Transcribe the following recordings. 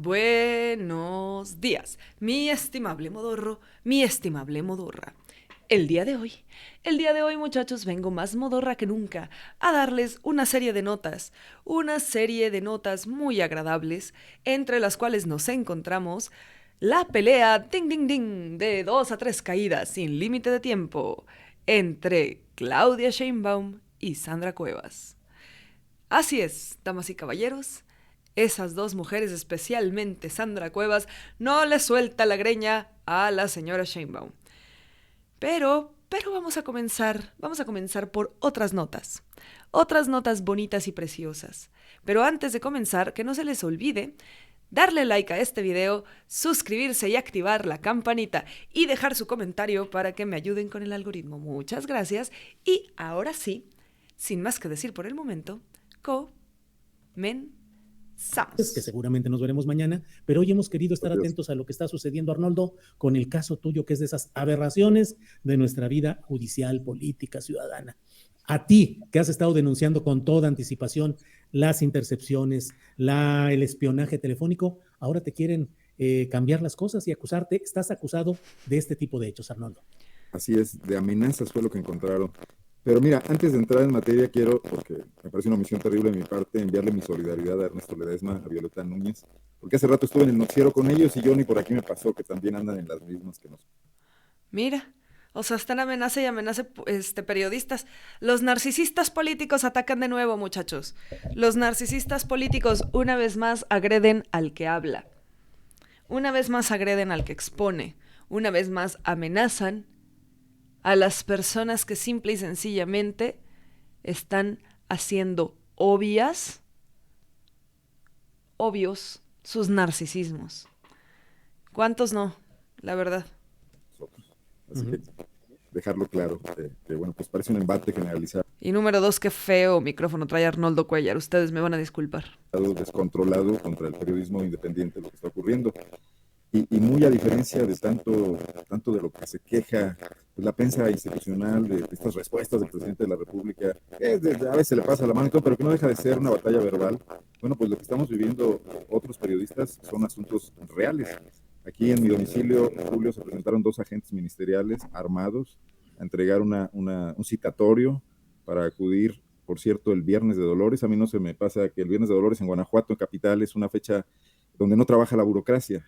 Buenos días, mi estimable modorro, mi estimable modorra. El día de hoy, muchachos, vengo más modorra que nunca a darles una serie de notas muy agradables, entre las cuales nos encontramos la pelea ding ding ding de 2 a 3 caídas sin límite de tiempo entre Claudia Sheinbaum y Sandra Cuevas. Así es, damas y caballeros, esas dos mujeres, especialmente Sandra Cuevas, no le suelta la greña a la señora Sheinbaum. Pero vamos a comenzar por otras notas bonitas y preciosas. Pero antes de comenzar, que no se les olvide darle like a este video, suscribirse y activar la campanita y dejar su comentario para que me ayuden con el algoritmo. Muchas gracias. Y ahora sí, sin más que decir por el momento, comenzamos. Que seguramente nos veremos mañana, pero hoy hemos querido estar atentos a lo que está sucediendo, Arnoldo, con el caso tuyo, que es de esas aberraciones de nuestra vida judicial, política, ciudadana. A ti, que has estado denunciando con toda anticipación las intercepciones, el espionaje telefónico, ahora te quieren cambiar las cosas y acusarte. Estás acusado de este tipo de hechos, Arnoldo. Así es, de amenazas fue lo que encontraron. Pero mira, antes de entrar en materia, quiero, porque me parece una omisión terrible de mi parte, enviarle mi solidaridad a Ernesto Ledesma, a Violeta Núñez, porque hace rato estuve en el noticiero con ellos y yo ni por aquí me pasó, que también andan en las mismas que nosotros. Mira, o sea, están amenaza y amenaza periodistas. Los narcisistas políticos atacan de nuevo, muchachos. Los narcisistas políticos una vez más agreden al que habla. Una vez más agreden al que expone. Una vez más amenazan a las personas que simple y sencillamente están haciendo obvios sus narcisismos. ¿Cuántos no? La verdad. Así que dejarlo claro, que bueno, pues parece un embate generalizado. Y número 2, qué feo micrófono trae Arnoldo Cuellar. Ustedes me van a disculpar. Descontrolado contra el periodismo independiente, lo que está ocurriendo. Y muy a diferencia de tanto de lo que se queja pues, la prensa institucional, de estas respuestas del presidente de la República, a veces se le pasa la mano y todo, pero que no deja de ser una batalla verbal. Bueno, pues lo que estamos viviendo otros periodistas son asuntos reales. Aquí en mi domicilio, en julio, se presentaron 2 agentes ministeriales armados a entregar un citatorio para acudir, por cierto, el Viernes de Dolores. A mí no se me pasa que el Viernes de Dolores en Guanajuato, en capital, es una fecha donde no trabaja la burocracia.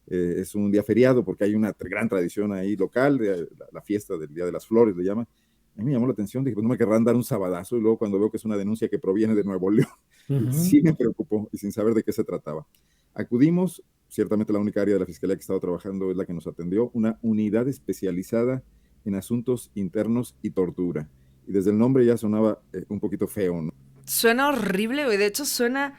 Es un día feriado porque hay una gran tradición ahí local, la fiesta del Día de las Flores le llaman. A mí me llamó la atención, dije, pues no me querrán dar un sabadazo, y luego cuando veo que es una denuncia que proviene de Nuevo León, sí me preocupó, y sin saber de qué se trataba. Acudimos, ciertamente la única área de la Fiscalía que estaba trabajando es la que nos atendió, una unidad especializada en asuntos internos y tortura. Y desde el nombre ya sonaba un poquito feo, ¿no? Suena horrible, güey. De hecho, suena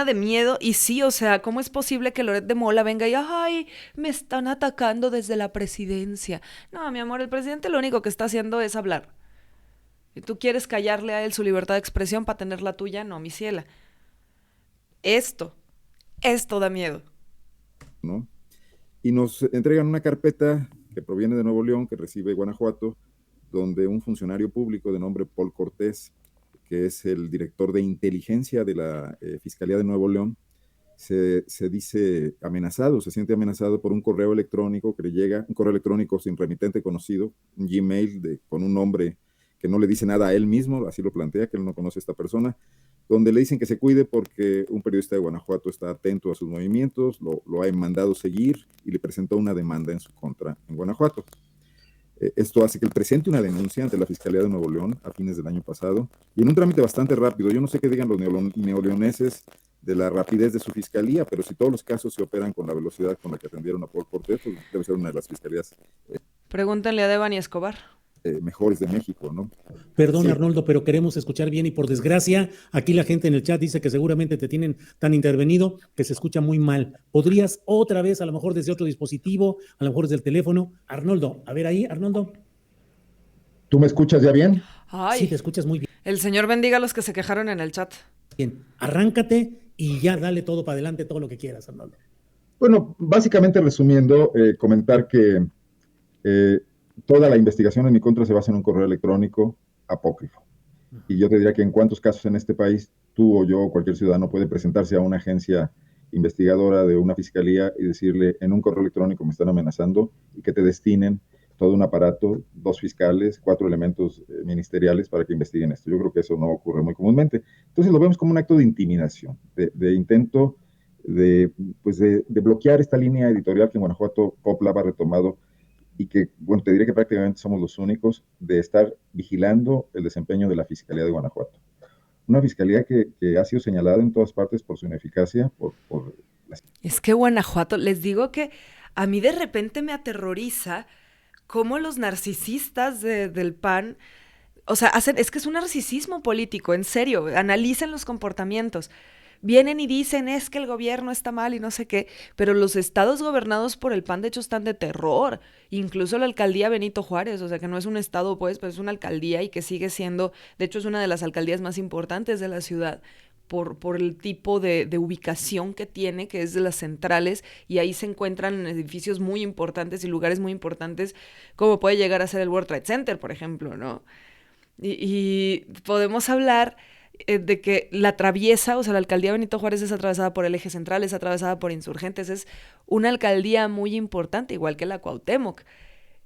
de miedo. Y sí, o sea, ¿cómo es posible que Loret de Mola venga y, ay, me están atacando desde la presidencia? No, mi amor, el presidente lo único que está haciendo es hablar. ¿Y tú quieres callarle a él su libertad de expresión para tener la tuya? No, mi ciela. Esto da miedo. ¿No? Y nos entregan una carpeta que proviene de Nuevo León, que recibe Guanajuato, donde un funcionario público de nombre Paul Cortés, que es el director de inteligencia de la Fiscalía de Nuevo León, se dice amenazado, se siente amenazado por un correo electrónico que le llega, un correo electrónico sin remitente conocido, un Gmail con un nombre que no le dice nada a él mismo, así lo plantea, que él no conoce a esta persona, donde le dicen que se cuide porque un periodista de Guanajuato está atento a sus movimientos, lo ha mandado seguir y le presentó una demanda en su contra en Guanajuato. Esto hace que él presente una denuncia ante la Fiscalía de Nuevo León a fines del año pasado, y en un trámite bastante rápido. Yo no sé qué digan los neoleoneses de la rapidez de su fiscalía, pero si todos los casos se operan con la velocidad con la que atendieron a Paul Cortés, pues debe ser una de las fiscalías Pregúntenle a Devani Escobar. Mejores de México, ¿no? Perdón, Sí. Arnoldo, pero queremos escuchar bien y por desgracia, aquí la gente en el chat dice que seguramente te tienen tan intervenido que se escucha muy mal. ¿Podrías otra vez, a lo mejor desde otro dispositivo, a lo mejor desde el teléfono? Arnoldo, a ver ahí, Arnoldo. ¿Tú me escuchas ya bien? Ay, sí, te escuchas muy bien. El señor bendiga a los que se quejaron en el chat. Bien, arráncate y ya dale todo para adelante, todo lo que quieras, Arnoldo. Bueno, básicamente resumiendo, comentar que toda la investigación en mi contra se basa en un correo electrónico apócrifo. Y yo te diría que en cuántos casos en este país tú o yo o cualquier ciudadano puede presentarse a una agencia investigadora de una fiscalía y decirle en un correo electrónico me están amenazando y que te destinen todo un aparato, 2 fiscales, 4 elementos ministeriales para que investiguen esto. Yo creo que eso no ocurre muy comúnmente. Entonces lo vemos como un acto de intimidación, de intento de bloquear esta línea editorial que en Guanajuato Copla ha retomado y que, bueno, te diré que prácticamente somos los únicos de estar vigilando el desempeño de la Fiscalía de Guanajuato. Una fiscalía que ha sido señalada en todas partes por su ineficacia, Es que Guanajuato, les digo que a mí de repente me aterroriza cómo los narcisistas del PAN, o sea, es que es un narcisismo político, en serio, analicen los comportamientos. Vienen y dicen, es que el gobierno está mal y no sé qué, pero los estados gobernados por el PAN de hecho están de terror, incluso la alcaldía Benito Juárez, o sea que no es un estado pues, pero es una alcaldía y que sigue siendo, de hecho es una de las alcaldías más importantes de la ciudad, por el tipo de ubicación que tiene, que es de las centrales, y ahí se encuentran edificios muy importantes y lugares muy importantes, como puede llegar a ser el World Trade Center, por ejemplo, ¿no? Y podemos hablar de que la traviesa, o sea, la alcaldía Benito Juárez es atravesada por el eje central, es atravesada por insurgentes, es una alcaldía muy importante, igual que la Cuauhtémoc,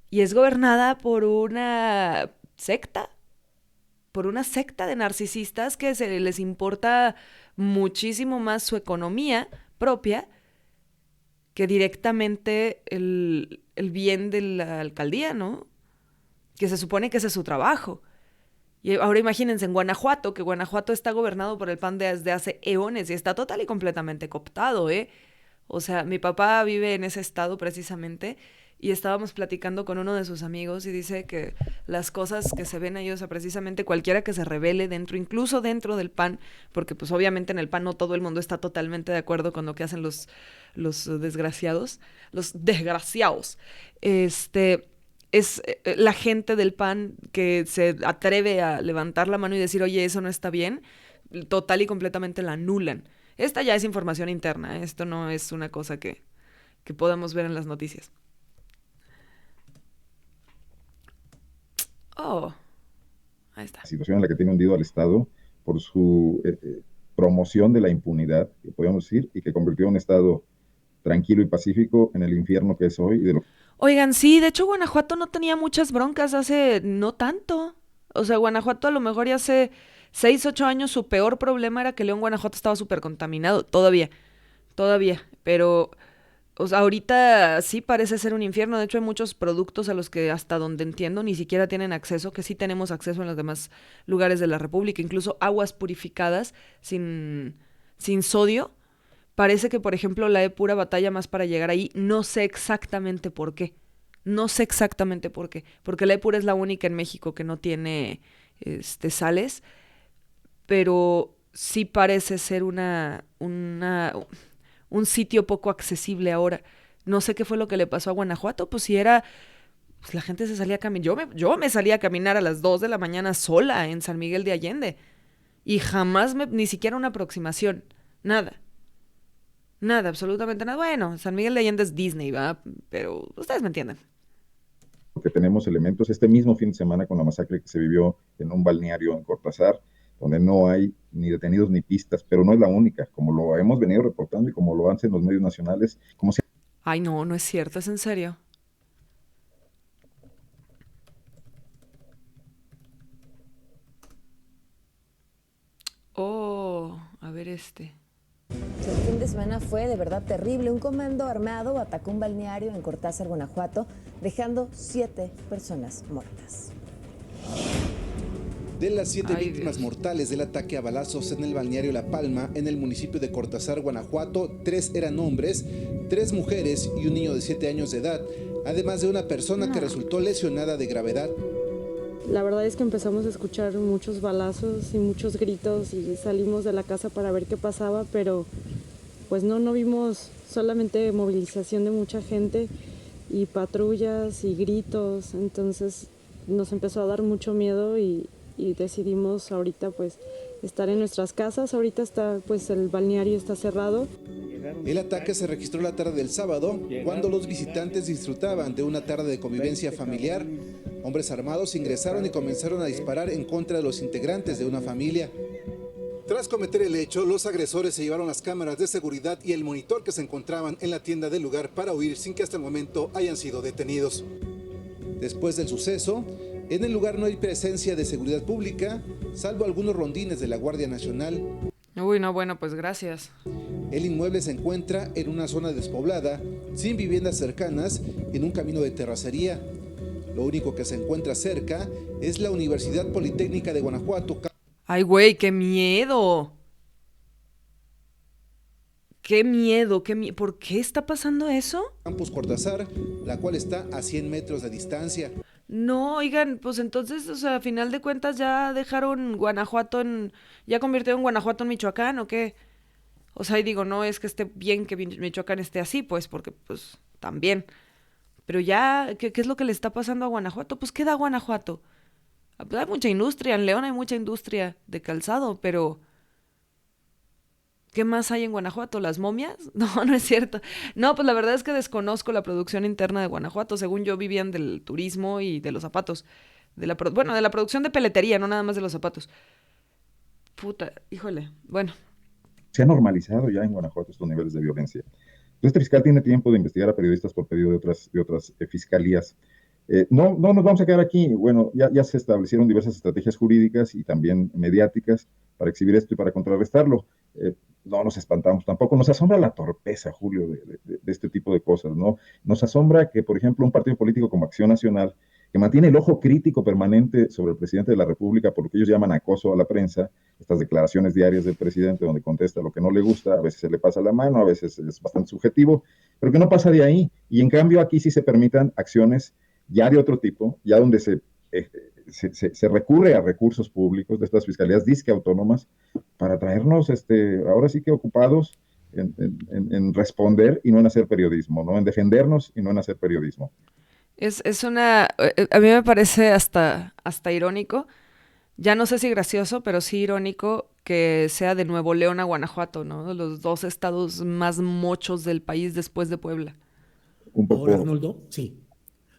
y es gobernada por una secta de narcisistas que se les importa muchísimo más su economía propia que directamente el bien de la alcaldía, ¿no? Que se supone que ese es su trabajo. Y ahora imagínense en Guanajuato, que Guanajuato está gobernado por el PAN desde hace eones y está total y completamente cooptado, ¿eh? O sea, mi papá vive en ese estado precisamente y estábamos platicando con uno de sus amigos y dice que las cosas que se ven ahí, o sea, precisamente cualquiera que se rebele dentro, incluso dentro del PAN, porque pues obviamente en el PAN no todo el mundo está totalmente de acuerdo con lo que hacen los desgraciados, es la gente del PAN que se atreve a levantar la mano y decir, oye, eso no está bien, total y completamente la anulan. Esta ya es información interna, esto no es una cosa que podamos ver en las noticias. Oh, ahí está. La situación en la que tiene hundido al Estado por su promoción de la impunidad, que podríamos decir, y que convirtió a un Estado tranquilo y pacífico en el infierno que es hoy. Oigan, sí, de hecho Guanajuato no tenía muchas broncas hace no tanto. O sea, Guanajuato a lo mejor ya hace 6, 8 años su peor problema era que León, Guanajuato estaba súper contaminado, todavía, pero o sea, ahorita sí parece ser un infierno. De hecho hay muchos productos a los que hasta donde entiendo ni siquiera tienen acceso, que sí tenemos acceso en los demás lugares de la República, incluso aguas purificadas sin sodio. Parece que, por ejemplo, la E-Pura batalla más para llegar ahí. No sé exactamente por qué. Porque la E-Pura es la única en México que no tiene sales. Pero sí parece ser un sitio poco accesible ahora. No sé qué fue lo que le pasó a Guanajuato. Pues si era... Pues la gente se salía a caminar. Yo me salía a caminar a las 2 de la mañana sola en San Miguel de Allende. Y jamás ni siquiera una aproximación. Nada, absolutamente nada. Bueno, San Miguel de Allende es Disney, ¿va? Pero ustedes me entienden. Porque tenemos elementos este mismo fin de semana con la masacre que se vivió en un balneario en Cortázar, donde no hay ni detenidos ni pistas, pero no es la única, como lo hemos venido reportando y como lo hacen los medios nacionales. Ay, no es cierto, es en serio. Oh, a ver El fin de semana fue de verdad terrible. Un comando armado atacó un balneario en Cortázar, Guanajuato, dejando 7 personas muertas. De las 7 víctimas mortales del ataque a balazos en el balneario La Palma, en el municipio de Cortázar, Guanajuato, 3 eran hombres, 3 mujeres y un niño de 7 años de edad, además de una persona que resultó lesionada de gravedad. La verdad es que empezamos a escuchar muchos balazos y muchos gritos y salimos de la casa para ver qué pasaba, pero pues no vimos, solamente movilización de mucha gente y patrullas y gritos, entonces nos empezó a dar mucho miedo y decidimos ahorita pues estar en nuestras casas. Ahorita está pues el balneario está cerrado. El ataque se registró la tarde del sábado, cuando los visitantes disfrutaban de una tarde de convivencia familiar. Hombres armados ingresaron y comenzaron a disparar en contra de los integrantes de una familia. Tras cometer el hecho, los agresores se llevaron las cámaras de seguridad y el monitor que se encontraban en la tienda del lugar para huir sin que hasta el momento hayan sido detenidos. Después del suceso, en el lugar no hay presencia de seguridad pública, salvo algunos rondines de la Guardia Nacional. Uy, no, bueno, pues gracias. El inmueble se encuentra en una zona despoblada, sin viviendas cercanas, en un camino de terracería. Lo único que se encuentra cerca es la Universidad Politécnica de Guanajuato. Ay, güey, qué miedo. Qué miedo, ¿por qué está pasando eso? Campus Cortázar, la cual está a 100 metros de distancia. No, oigan, pues entonces, o sea, a final de cuentas ya dejaron Guanajuato ya convirtieron Guanajuato en Michoacán, ¿o qué? O sea, y digo, no es que esté bien que Michoacán esté así, pues, porque, pues, también. Pero ya, ¿qué es lo que le está pasando a Guanajuato? Pues, ¿qué da Guanajuato? Pues hay mucha industria, en León hay mucha industria de calzado, pero ¿qué más hay en Guanajuato? ¿Las momias? No, no es cierto. No, pues la verdad es que desconozco la producción interna de Guanajuato. Según yo, vivían del turismo y de los zapatos. De la producción de peletería, no nada más de los zapatos. Puta, híjole. Bueno. Se ha normalizado ya en Guanajuato estos niveles de violencia. Este fiscal tiene tiempo de investigar a periodistas por pedido de otras fiscalías. No nos vamos a quedar aquí. Bueno, ya se establecieron diversas estrategias jurídicas y también mediáticas para exhibir esto y para contrarrestarlo. No nos espantamos tampoco. Nos asombra la torpeza, Julio, de este tipo de cosas, ¿no? Nos asombra que, por ejemplo, un partido político como Acción Nacional, que mantiene el ojo crítico permanente sobre el presidente de la República por lo que ellos llaman acoso a la prensa, estas declaraciones diarias del presidente donde contesta lo que no le gusta, a veces se le pasa la mano, a veces es bastante subjetivo, pero que no pasa de ahí. Y en cambio aquí sí se permitan acciones ya de otro tipo, ya donde se recurre a recursos públicos de estas fiscalías disque autónomas para traernos ahora sí que ocupados en responder y no en hacer periodismo, ¿no? En defendernos y no en hacer periodismo. A mí me parece hasta irónico, ya no sé si gracioso, pero sí irónico que sea de Nuevo León a Guanajuato, ¿no? Los dos estados más mochos del país después de Puebla. Un poco. Ahora, Arnoldo, sí.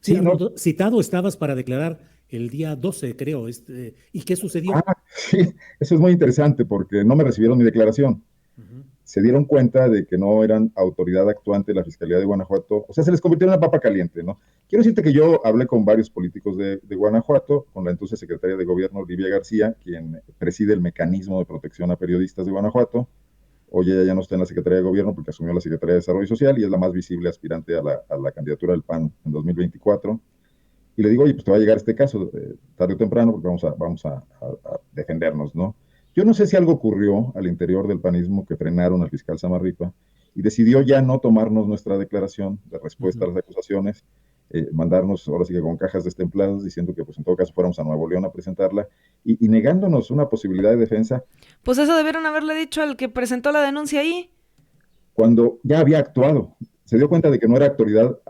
Sí, Arnoldo, citado estabas para declarar el día 12, creo. ¿Y qué sucedió? Sí, eso es muy interesante porque no me recibieron mi declaración. Uh-huh. Se dieron cuenta de que no eran autoridad actuante de la Fiscalía de Guanajuato. O sea, se les convirtió en una papa caliente, ¿no? Quiero decirte que yo hablé con varios políticos de Guanajuato, con la entonces secretaria de Gobierno, Olivia García, quien preside el mecanismo de protección a periodistas de Guanajuato. Hoy ella ya no está en la Secretaría de Gobierno porque asumió la Secretaría de Desarrollo Social y es la más visible aspirante a la candidatura del PAN en 2024. Y le digo, oye, pues te va a llegar este caso tarde o temprano porque vamos a defendernos, ¿no? Yo no sé si algo ocurrió al interior del panismo que frenaron al fiscal Samarripa y decidió ya no tomarnos nuestra declaración de respuesta a las acusaciones, mandarnos ahora sí que con cajas destempladas diciendo que pues en todo caso fuéramos a Nuevo León a presentarla y negándonos una posibilidad de defensa. Pues eso debieron haberle dicho al que presentó la denuncia ahí. Cuando ya había actuado. Se dio cuenta de que no era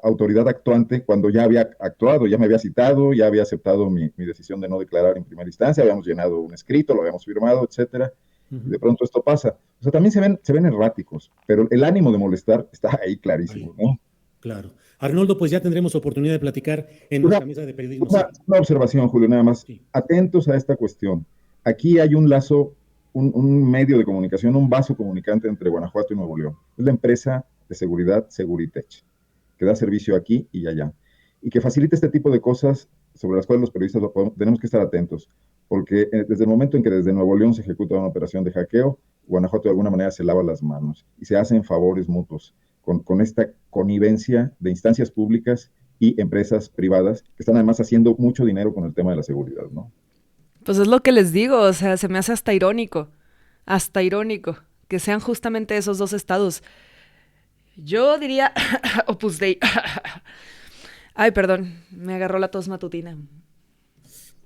autoridad actuante cuando ya había actuado, ya me había citado, ya había aceptado mi decisión de no declarar en primera instancia, habíamos llenado un escrito, lo habíamos firmado, etcétera. Uh-huh. Y de pronto esto pasa. O sea, también se ven erráticos, pero el ánimo de molestar está ahí clarísimo, ¿no? Claro. Arnoldo, pues ya tendremos oportunidad de platicar en nuestra mesa de periodismo. Una observación, Julio, nada más. Sí. Atentos a esta cuestión. Aquí hay un lazo, un medio de comunicación, un vaso comunicante entre Guanajuato y Nuevo León. Es la empresa de seguridad Seguritech, que da servicio aquí y allá, y que facilita este tipo de cosas sobre las cuales los periodistas tenemos que estar atentos, porque desde el momento en que desde Nuevo León se ejecuta una operación de hackeo, Guanajuato de alguna manera se lava las manos y se hacen favores mutuos con esta connivencia de instancias públicas y empresas privadas que están además haciendo mucho dinero con el tema de la seguridad, ¿no? Pues es lo que les digo, o sea, se me hace hasta irónico, que sean justamente esos dos estados. Yo diría Opus Dei. Ay, perdón, me agarró la tos matutina.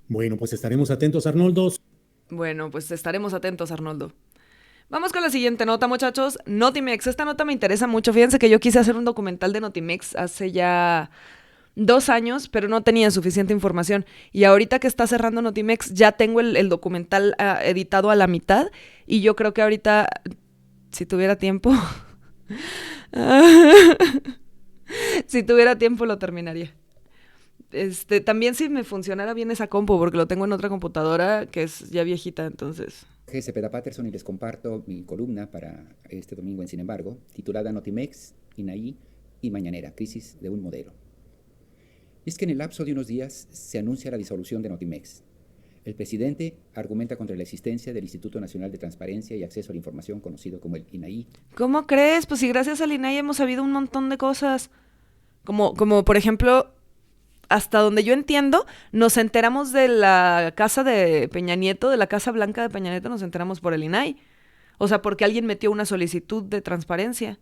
Bueno, pues estaremos atentos, Arnoldo. Vamos con la siguiente nota, muchachos. Notimex, esta nota me interesa mucho. Fíjense que yo quise hacer un documental de Notimex hace ya 2 años, pero no tenía suficiente información. Y ahorita que está cerrando Notimex, ya tengo el documental editado a la mitad. Y yo creo que ahorita, si tuviera tiempo... si tuviera tiempo lo terminaría. También si me funcionara bien esa compu, porque lo tengo en otra computadora que es ya viejita, entonces Cepeda Patterson y les comparto mi columna para este domingo en Sin embargo, titulada Notimex, INAI y Mañanera, crisis de un modelo. Y es que en el lapso de unos días se anuncia la disolución de Notimex. El presidente argumenta contra la existencia del Instituto Nacional de Transparencia y Acceso a la Información, conocido como el INAI. ¿Cómo crees? Pues si gracias al INAI hemos sabido un montón de cosas. Como por ejemplo, hasta donde yo entiendo, nos enteramos de la casa de Peña Nieto, de la Casa Blanca de Peña Nieto, nos enteramos por el INAI. O sea, porque alguien metió una solicitud de transparencia.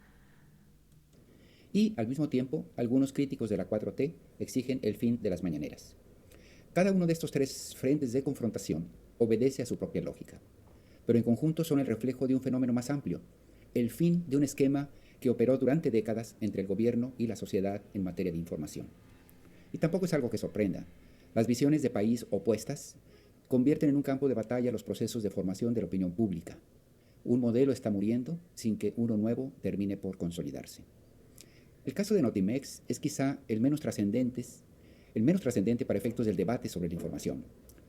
Y, al mismo tiempo, algunos críticos de la 4T exigen el fin de las mañaneras. Cada uno de estos tres frentes de confrontación obedece a su propia lógica, pero en conjunto son el reflejo de un fenómeno más amplio, el fin de un esquema que operó durante décadas entre el gobierno y la sociedad en materia de información. Y tampoco es algo que sorprenda. Las visiones de país opuestas convierten en un campo de batalla los procesos de formación de la opinión pública. Un modelo está muriendo sin que uno nuevo termine por consolidarse. El caso de Notimex es quizá el menos trascendente para efectos del debate sobre la información,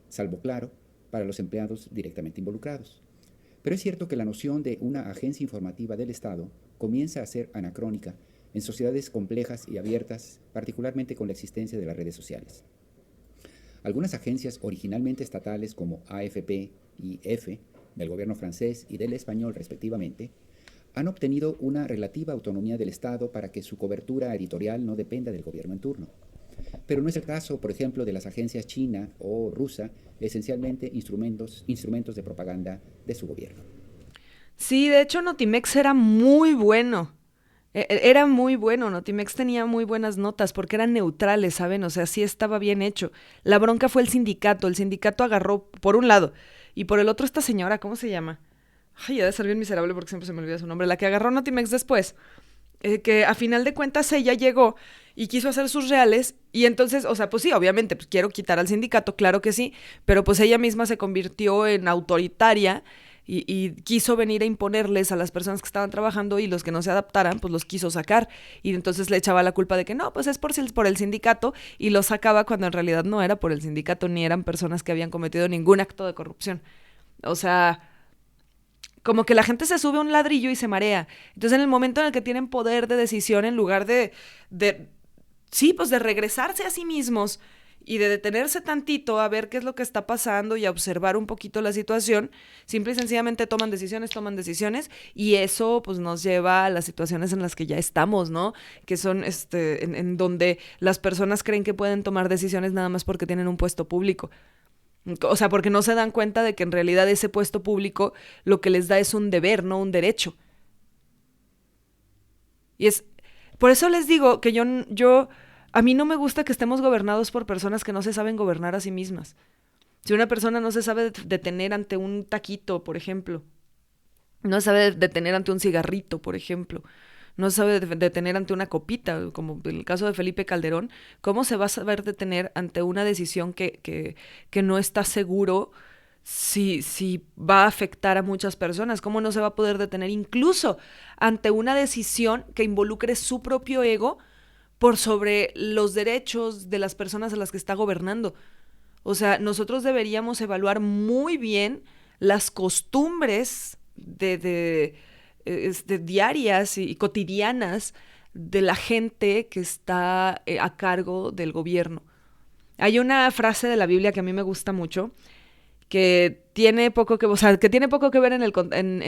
salvo, claro, para los empleados directamente involucrados. Pero es cierto que la noción de una agencia informativa del Estado comienza a ser anacrónica en sociedades complejas y abiertas, particularmente con la existencia de las redes sociales. Algunas agencias originalmente estatales como AFP y EFE, del gobierno francés y del español respectivamente, han obtenido una relativa autonomía del Estado para que su cobertura editorial no dependa del gobierno en turno. Pero no es el caso, por ejemplo, de las agencias china o rusa, esencialmente instrumentos de propaganda de su gobierno. Sí, de hecho Notimex era muy bueno. Era muy bueno, Notimex tenía muy buenas notas porque eran neutrales, ¿saben? O sea, sí estaba bien hecho. La bronca fue el sindicato agarró por un lado y por el otro esta señora, ¿cómo se llama? Ay, ha de ser bien miserable porque siempre se me olvida su nombre, la que agarró Notimex después, que a final de cuentas ella llegó y quiso hacer sus reales y entonces, o sea, pues sí, obviamente, pues quiero quitar al sindicato, claro que sí, pero pues ella misma se convirtió en autoritaria y quiso venir a imponerles a las personas que estaban trabajando y los que no se adaptaran, pues los quiso sacar. Y entonces le echaba la culpa de que no, pues es por el sindicato y los sacaba cuando en realidad no era por el sindicato ni eran personas que habían cometido ningún acto de corrupción. O sea, como que la gente se sube a un ladrillo y se marea. Entonces en el momento en el que tienen poder de decisión, en lugar de regresarse a sí mismos y de detenerse tantito a ver qué es lo que está pasando y a observar un poquito la situación, simple y sencillamente toman decisiones y eso pues nos lleva a las situaciones en las que ya estamos, ¿no? Que son en donde las personas creen que pueden tomar decisiones nada más porque tienen un puesto público. O sea, porque no se dan cuenta de que en realidad ese puesto público lo que les da es un deber, no un derecho. Y es por eso les digo que a mí no me gusta que estemos gobernados por personas que no se saben gobernar a sí mismas. Si una persona no se sabe detener ante un taquito, por ejemplo, no se sabe detener ante un cigarrito, por ejemplo, no se sabe detener ante una copita, como en el caso de Felipe Calderón, ¿cómo se va a saber detener ante una decisión que no está seguro si va a afectar a muchas personas? ¿Cómo no se va a poder detener incluso ante una decisión que involucre su propio ego por sobre los derechos de las personas a las que está gobernando? O sea, nosotros deberíamos evaluar muy bien las costumbres diarias y cotidianas de la gente que está a cargo del gobierno. Hay una frase de la Biblia que a mí me gusta mucho, que tiene poco que ver en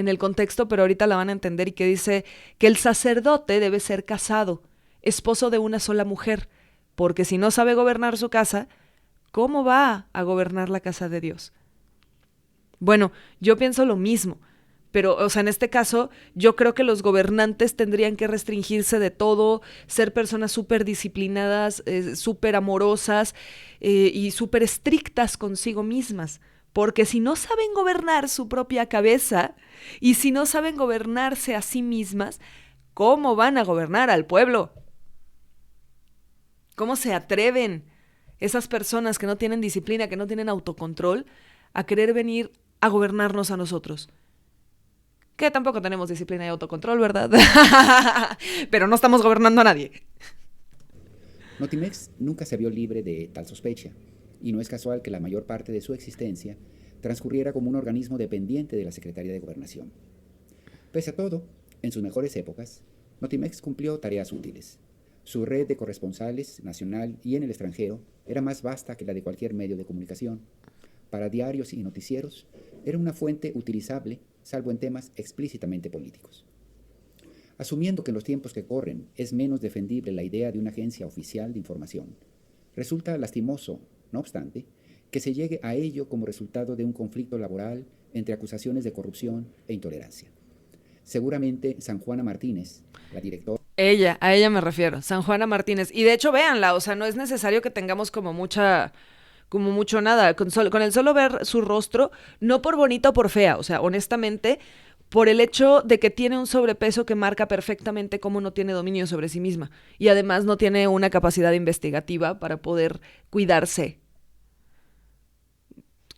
el contexto, pero ahorita la van a entender, y que dice que el sacerdote debe ser casado, esposo de una sola mujer, porque si no sabe gobernar su casa, ¿cómo va a gobernar la casa de Dios? Bueno, yo pienso lo mismo, pero, o sea, en este caso, yo creo que los gobernantes tendrían que restringirse de todo, ser personas súper disciplinadas, súper amorosas y súper estrictas consigo mismas, porque si no saben gobernar su propia cabeza y si no saben gobernarse a sí mismas, ¿cómo van a gobernar al pueblo? ¿Cómo se atreven esas personas que no tienen disciplina, que no tienen autocontrol, a querer venir a gobernarnos a nosotros? Que tampoco tenemos disciplina y autocontrol, ¿verdad? Pero no estamos gobernando a nadie. Notimex nunca se vio libre de tal sospecha, y no es casual que la mayor parte de su existencia transcurriera como un organismo dependiente de la Secretaría de Gobernación. Pese a todo, en sus mejores épocas, Notimex cumplió tareas útiles. Su red de corresponsales, nacional y en el extranjero, era más vasta que la de cualquier medio de comunicación. Para diarios y noticieros, era una fuente utilizable, salvo en temas explícitamente políticos. Asumiendo que en los tiempos que corren es menos defendible la idea de una agencia oficial de información, resulta lastimoso, no obstante, que se llegue a ello como resultado de un conflicto laboral entre acusaciones de corrupción e intolerancia. Seguramente San Juana Martínez, la directora... A ella me refiero, San Juana Martínez. Y de hecho, véanla, o sea, no es necesario que tengamos como mucho nada. Con el solo ver su rostro, no por bonita o por fea, o sea, honestamente, por el hecho de que tiene un sobrepeso que marca perfectamente cómo no tiene dominio sobre sí misma. Y además no tiene una capacidad investigativa para poder cuidarse.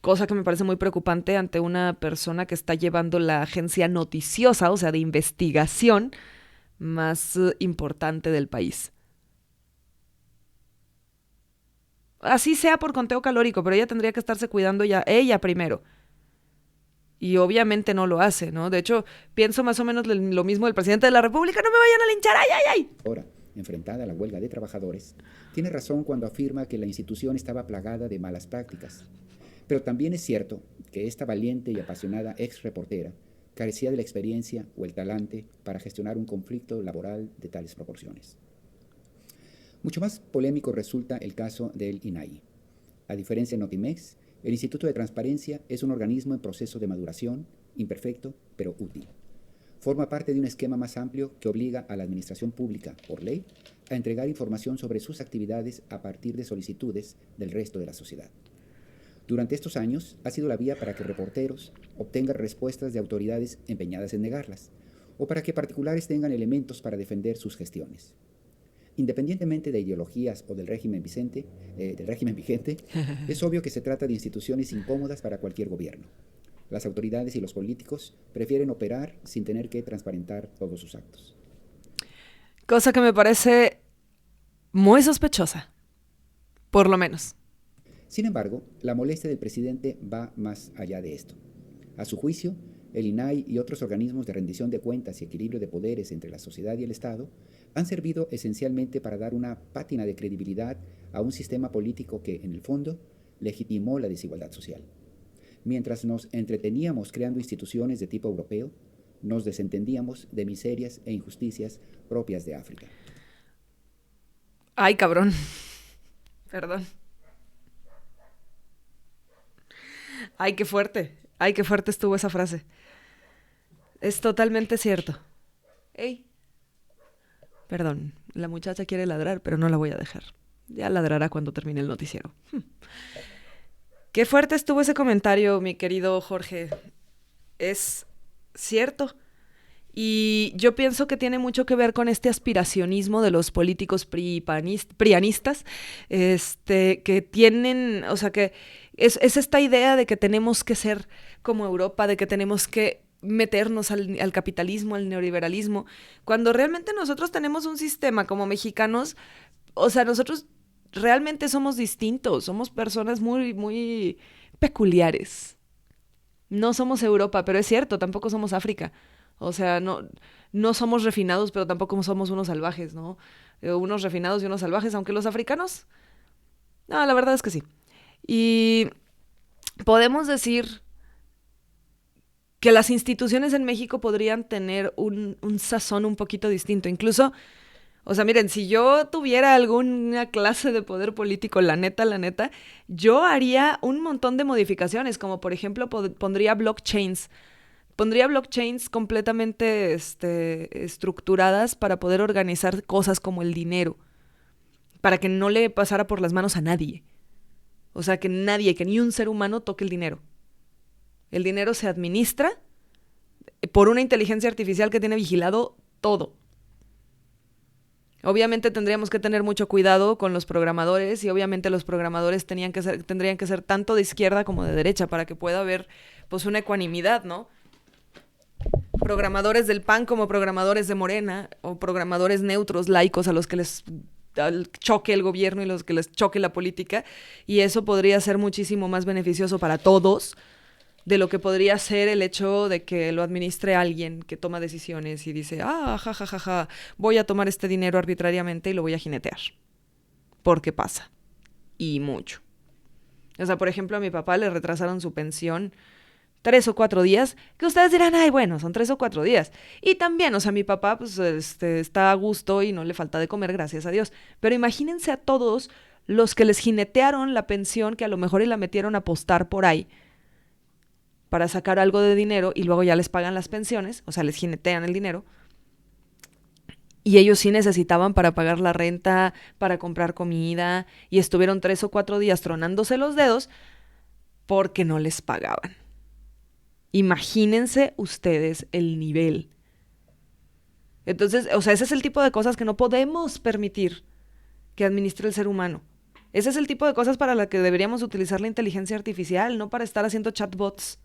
Cosa que me parece muy preocupante ante una persona que está llevando la agencia noticiosa, o sea, de investigación, más importante del país. Así sea por conteo calórico, pero ella tendría que estarse cuidando ya ella primero. Y obviamente no lo hace, ¿no? De hecho, pienso más o menos lo mismo del presidente de la República. ¡No me vayan a linchar! ¡Ay, ay, ay! Ahora, enfrentada a la huelga de trabajadores, tiene razón cuando afirma que la institución estaba plagada de malas prácticas. Pero también es cierto que esta valiente y apasionada ex reportera carecía de la experiencia o el talante para gestionar un conflicto laboral de tales proporciones. Mucho más polémico resulta el caso del INAI. A diferencia de Notimex, el Instituto de Transparencia es un organismo en proceso de maduración, imperfecto, pero útil. Forma parte de un esquema más amplio que obliga a la administración pública, por ley, a entregar información sobre sus actividades a partir de solicitudes del resto de la sociedad. Durante estos años ha sido la vía para que reporteros obtengan respuestas de autoridades empeñadas en negarlas, o para que particulares tengan elementos para defender sus gestiones. Independientemente de ideologías o del régimen vigente, es obvio que se trata de instituciones incómodas para cualquier gobierno. Las autoridades y los políticos prefieren operar sin tener que transparentar todos sus actos. Cosa que me parece muy sospechosa, por lo menos. Sin embargo, la molestia del presidente va más allá de esto. A su juicio, el INAI y otros organismos de rendición de cuentas y equilibrio de poderes entre la sociedad y el Estado han servido esencialmente para dar una pátina de credibilidad a un sistema político que, en el fondo, legitimó la desigualdad social. Mientras nos entreteníamos creando instituciones de tipo europeo, nos desentendíamos de miserias e injusticias propias de África. Ay, cabrón. Perdón. Ay, qué fuerte estuvo esa frase. Es totalmente cierto. Ey. Perdón, la muchacha quiere ladrar, pero no la voy a dejar. Ya ladrará cuando termine el noticiero. Qué fuerte estuvo ese comentario, mi querido Jorge. Es cierto. Y yo pienso que tiene mucho que ver con este aspiracionismo de los políticos prianistas, que tienen, o sea, que es esta idea de que tenemos que ser como Europa, de que tenemos que meternos al capitalismo, al neoliberalismo, cuando realmente nosotros tenemos un sistema como mexicanos, o sea, nosotros realmente somos distintos, somos personas muy, muy peculiares. No somos Europa, pero es cierto, tampoco somos África. O sea, no somos refinados, pero tampoco somos unos salvajes, ¿no? Unos refinados y unos salvajes, aunque los africanos... No, la verdad es que sí. Y podemos decir que las instituciones en México podrían tener un sazón un poquito distinto. Incluso, o sea, miren, si yo tuviera alguna clase de poder político, la neta, yo haría un montón de modificaciones, como por ejemplo pondría blockchains. Pondría blockchains completamente estructuradas para poder organizar cosas como el dinero, para que no le pasara por las manos a nadie. O sea, que ni un ser humano toque el dinero. El dinero se administra por una inteligencia artificial que tiene vigilado todo. Obviamente tendríamos que tener mucho cuidado con los programadores y obviamente los programadores tendrían que ser tanto de izquierda como de derecha para que pueda haber pues una ecuanimidad, ¿no? Programadores del PAN como programadores de Morena o programadores neutros, laicos, a los que les choque el gobierno y los que les choque la política, y eso podría ser muchísimo más beneficioso para todos de lo que podría ser el hecho de que lo administre alguien que toma decisiones y dice, voy a tomar este dinero arbitrariamente y lo voy a jinetear. Porque pasa. Y mucho. O sea, por ejemplo, a mi papá le retrasaron su pensión 3 o 4 días, que ustedes dirán, ay, bueno, son 3 o 4 días. Y también, o sea, mi papá pues está a gusto y no le falta de comer, gracias a Dios. Pero imagínense a todos los que les jinetearon la pensión, que a lo mejor y la metieron a apostar por ahí para sacar algo de dinero y luego ya les pagan las pensiones, o sea, les jinetean el dinero. Y ellos sí necesitaban para pagar la renta, para comprar comida, y estuvieron 3 o 4 días tronándose los dedos porque no les pagaban. Imagínense ustedes el nivel. Entonces, o sea, ese es el tipo de cosas que no podemos permitir que administre el ser humano. Ese es el tipo de cosas para las que deberíamos utilizar la inteligencia artificial, no para estar haciendo chatbots,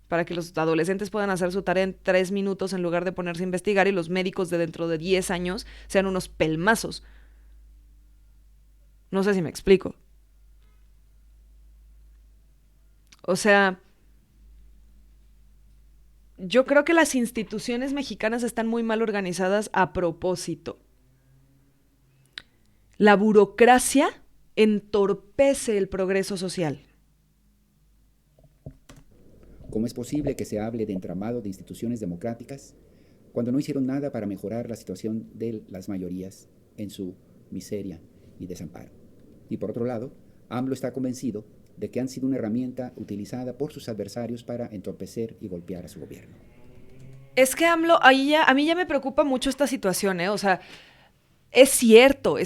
para que los adolescentes puedan hacer su tarea en 3 minutos en lugar de ponerse a investigar y los médicos de dentro de 10 años sean unos pelmazos. No sé si me explico. O sea, yo creo que las instituciones mexicanas están muy mal organizadas a propósito. La burocracia entorpece el progreso social. ¿Cómo es posible que se hable de entramado de instituciones democráticas cuando no hicieron nada para mejorar la situación de las mayorías en su miseria y desamparo? Y por otro lado, AMLO está convencido de que han sido una herramienta utilizada por sus adversarios para entorpecer y golpear a su gobierno. Es que AMLO, a mí ya me preocupa mucho esta situación, ¿eh? O sea, es cierto,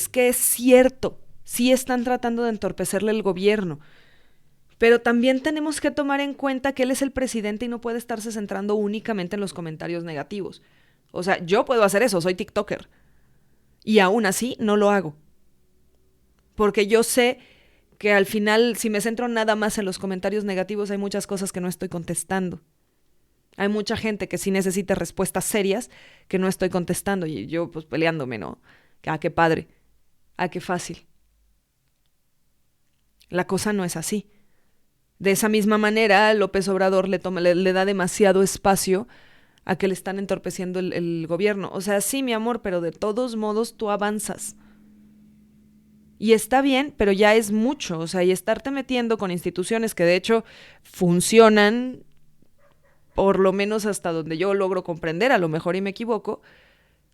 sí están tratando de entorpecerle el gobierno, pero también tenemos que tomar en cuenta que él es el presidente y no puede estarse centrando únicamente en los comentarios negativos. O sea, yo puedo hacer eso, soy TikToker, y aún así no lo hago, porque yo sé que al final, si me centro nada más en los comentarios negativos, hay muchas cosas que no estoy contestando. Hay mucha gente que sí necesita respuestas serias que no estoy contestando y yo pues peleándome, ¿no? Qué padre, qué fácil. La cosa no es así. De esa misma manera, López Obrador le da demasiado espacio a que le están entorpeciendo el gobierno. O sea, sí, mi amor, pero de todos modos tú avanzas. Y está bien, pero ya es mucho, o sea, y estarte metiendo con instituciones que de hecho funcionan, por lo menos hasta donde yo logro comprender, a lo mejor y me equivoco,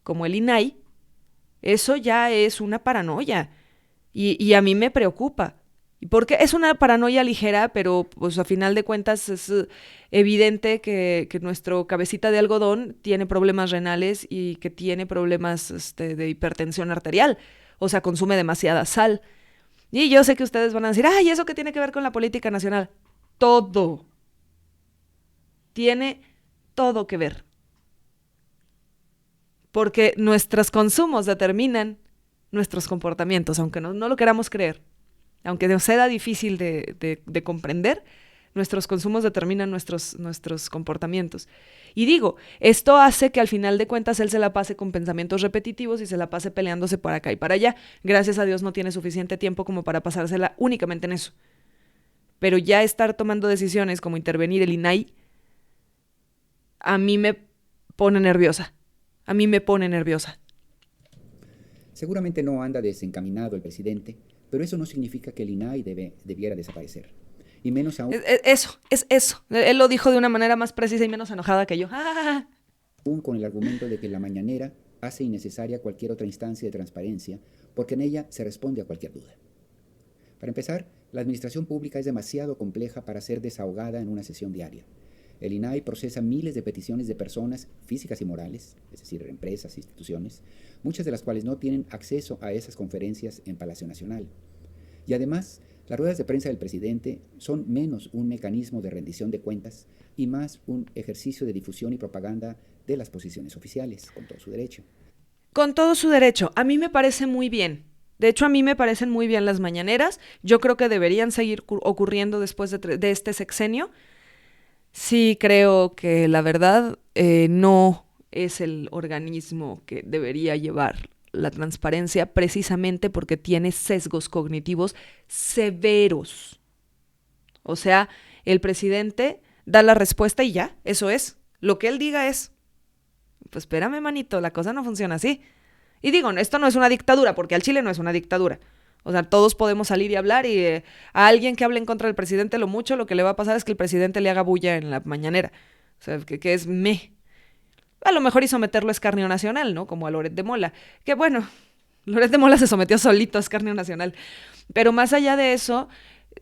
como el INAI, eso ya es una paranoia. Y a mí me preocupa. Porque es una paranoia ligera, pero pues a final de cuentas es evidente que nuestro cabecita de algodón tiene problemas renales y que tiene problemas de hipertensión arterial. O sea, consume demasiada sal. Y yo sé que ustedes van a decir, ay, ¿eso qué tiene que ver con la política nacional? Todo. Tiene todo que ver. Porque nuestros consumos determinan nuestros comportamientos, aunque no lo queramos creer. Aunque nos sea difícil de comprender, nuestros consumos determinan nuestros comportamientos. Y digo, esto hace que al final de cuentas él se la pase con pensamientos repetitivos y se la pase peleándose por acá y para allá. Gracias a Dios no tiene suficiente tiempo como para pasársela únicamente en eso. Pero ya estar tomando decisiones como intervenir el INAI, a mí me pone nerviosa. Seguramente no anda desencaminado el presidente, pero eso no significa que el INAI debiera desaparecer. Y menos aún... Es eso. Él lo dijo de una manera más precisa y menos enojada que yo. Aún con el argumento de que la mañanera hace innecesaria cualquier otra instancia de transparencia, porque en ella se responde a cualquier duda. Para empezar, la administración pública es demasiado compleja para ser desahogada en una sesión diaria. El INAI procesa miles de peticiones de personas físicas y morales, es decir, empresas, instituciones, muchas de las cuales no tienen acceso a esas conferencias en Palacio Nacional. Y además, las ruedas de prensa del presidente son menos un mecanismo de rendición de cuentas y más un ejercicio de difusión y propaganda de las posiciones oficiales, con todo su derecho. Con todo su derecho. A mí me parece muy bien. De hecho, a mí me parecen muy bien las mañaneras. Yo creo que deberían seguir ocurriendo después de este sexenio. Sí creo que la verdad no es el organismo que debería llevar la transparencia precisamente porque tiene sesgos cognitivos severos. O sea, el presidente da la respuesta y ya, eso es. Lo que él diga es. Pues espérame, manito, la cosa no funciona así. Y digo, esto no es una dictadura, porque al Chile no es una dictadura. O sea, todos podemos salir y hablar y a alguien que hable en contra del presidente lo que le va a pasar es que el presidente le haga bulla en la mañanera. O sea, que es A lo mejor y someterlo a escarnio nacional, ¿no? Como a Loret de Mola. Que bueno, Loret de Mola se sometió solito a escarnio nacional. Pero más allá de eso,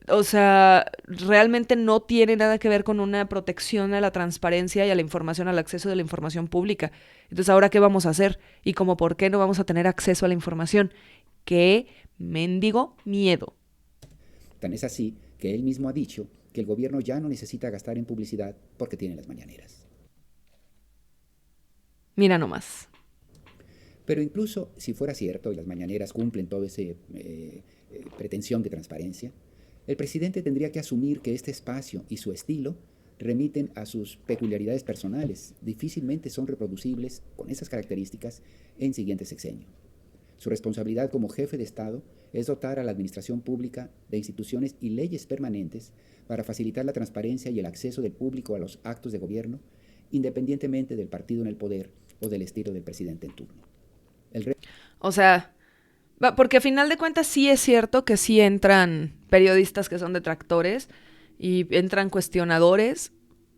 o sea, realmente no tiene nada que ver con una protección a la transparencia y a la información, al acceso de la información pública. Entonces, ¿ahora qué vamos a hacer? Y como por qué no vamos a tener acceso a la información. ¡Qué mendigo miedo! Tan es así que él mismo ha dicho que el gobierno ya no necesita gastar en publicidad porque tiene las mañaneras. Mira nomás. Pero incluso si fuera cierto y las mañaneras cumplen toda esa pretensión de transparencia, el presidente tendría que asumir que este espacio y su estilo remiten a sus peculiaridades personales. Difícilmente son reproducibles con esas características en siguiente sexenio. Su responsabilidad como jefe de Estado es dotar a la administración pública de instituciones y leyes permanentes para facilitar la transparencia y el acceso del público a los actos de gobierno, independientemente del partido en el poder o del estilo del presidente en turno. O sea, porque a final de cuentas sí es cierto que sí entran periodistas que son detractores y entran cuestionadores,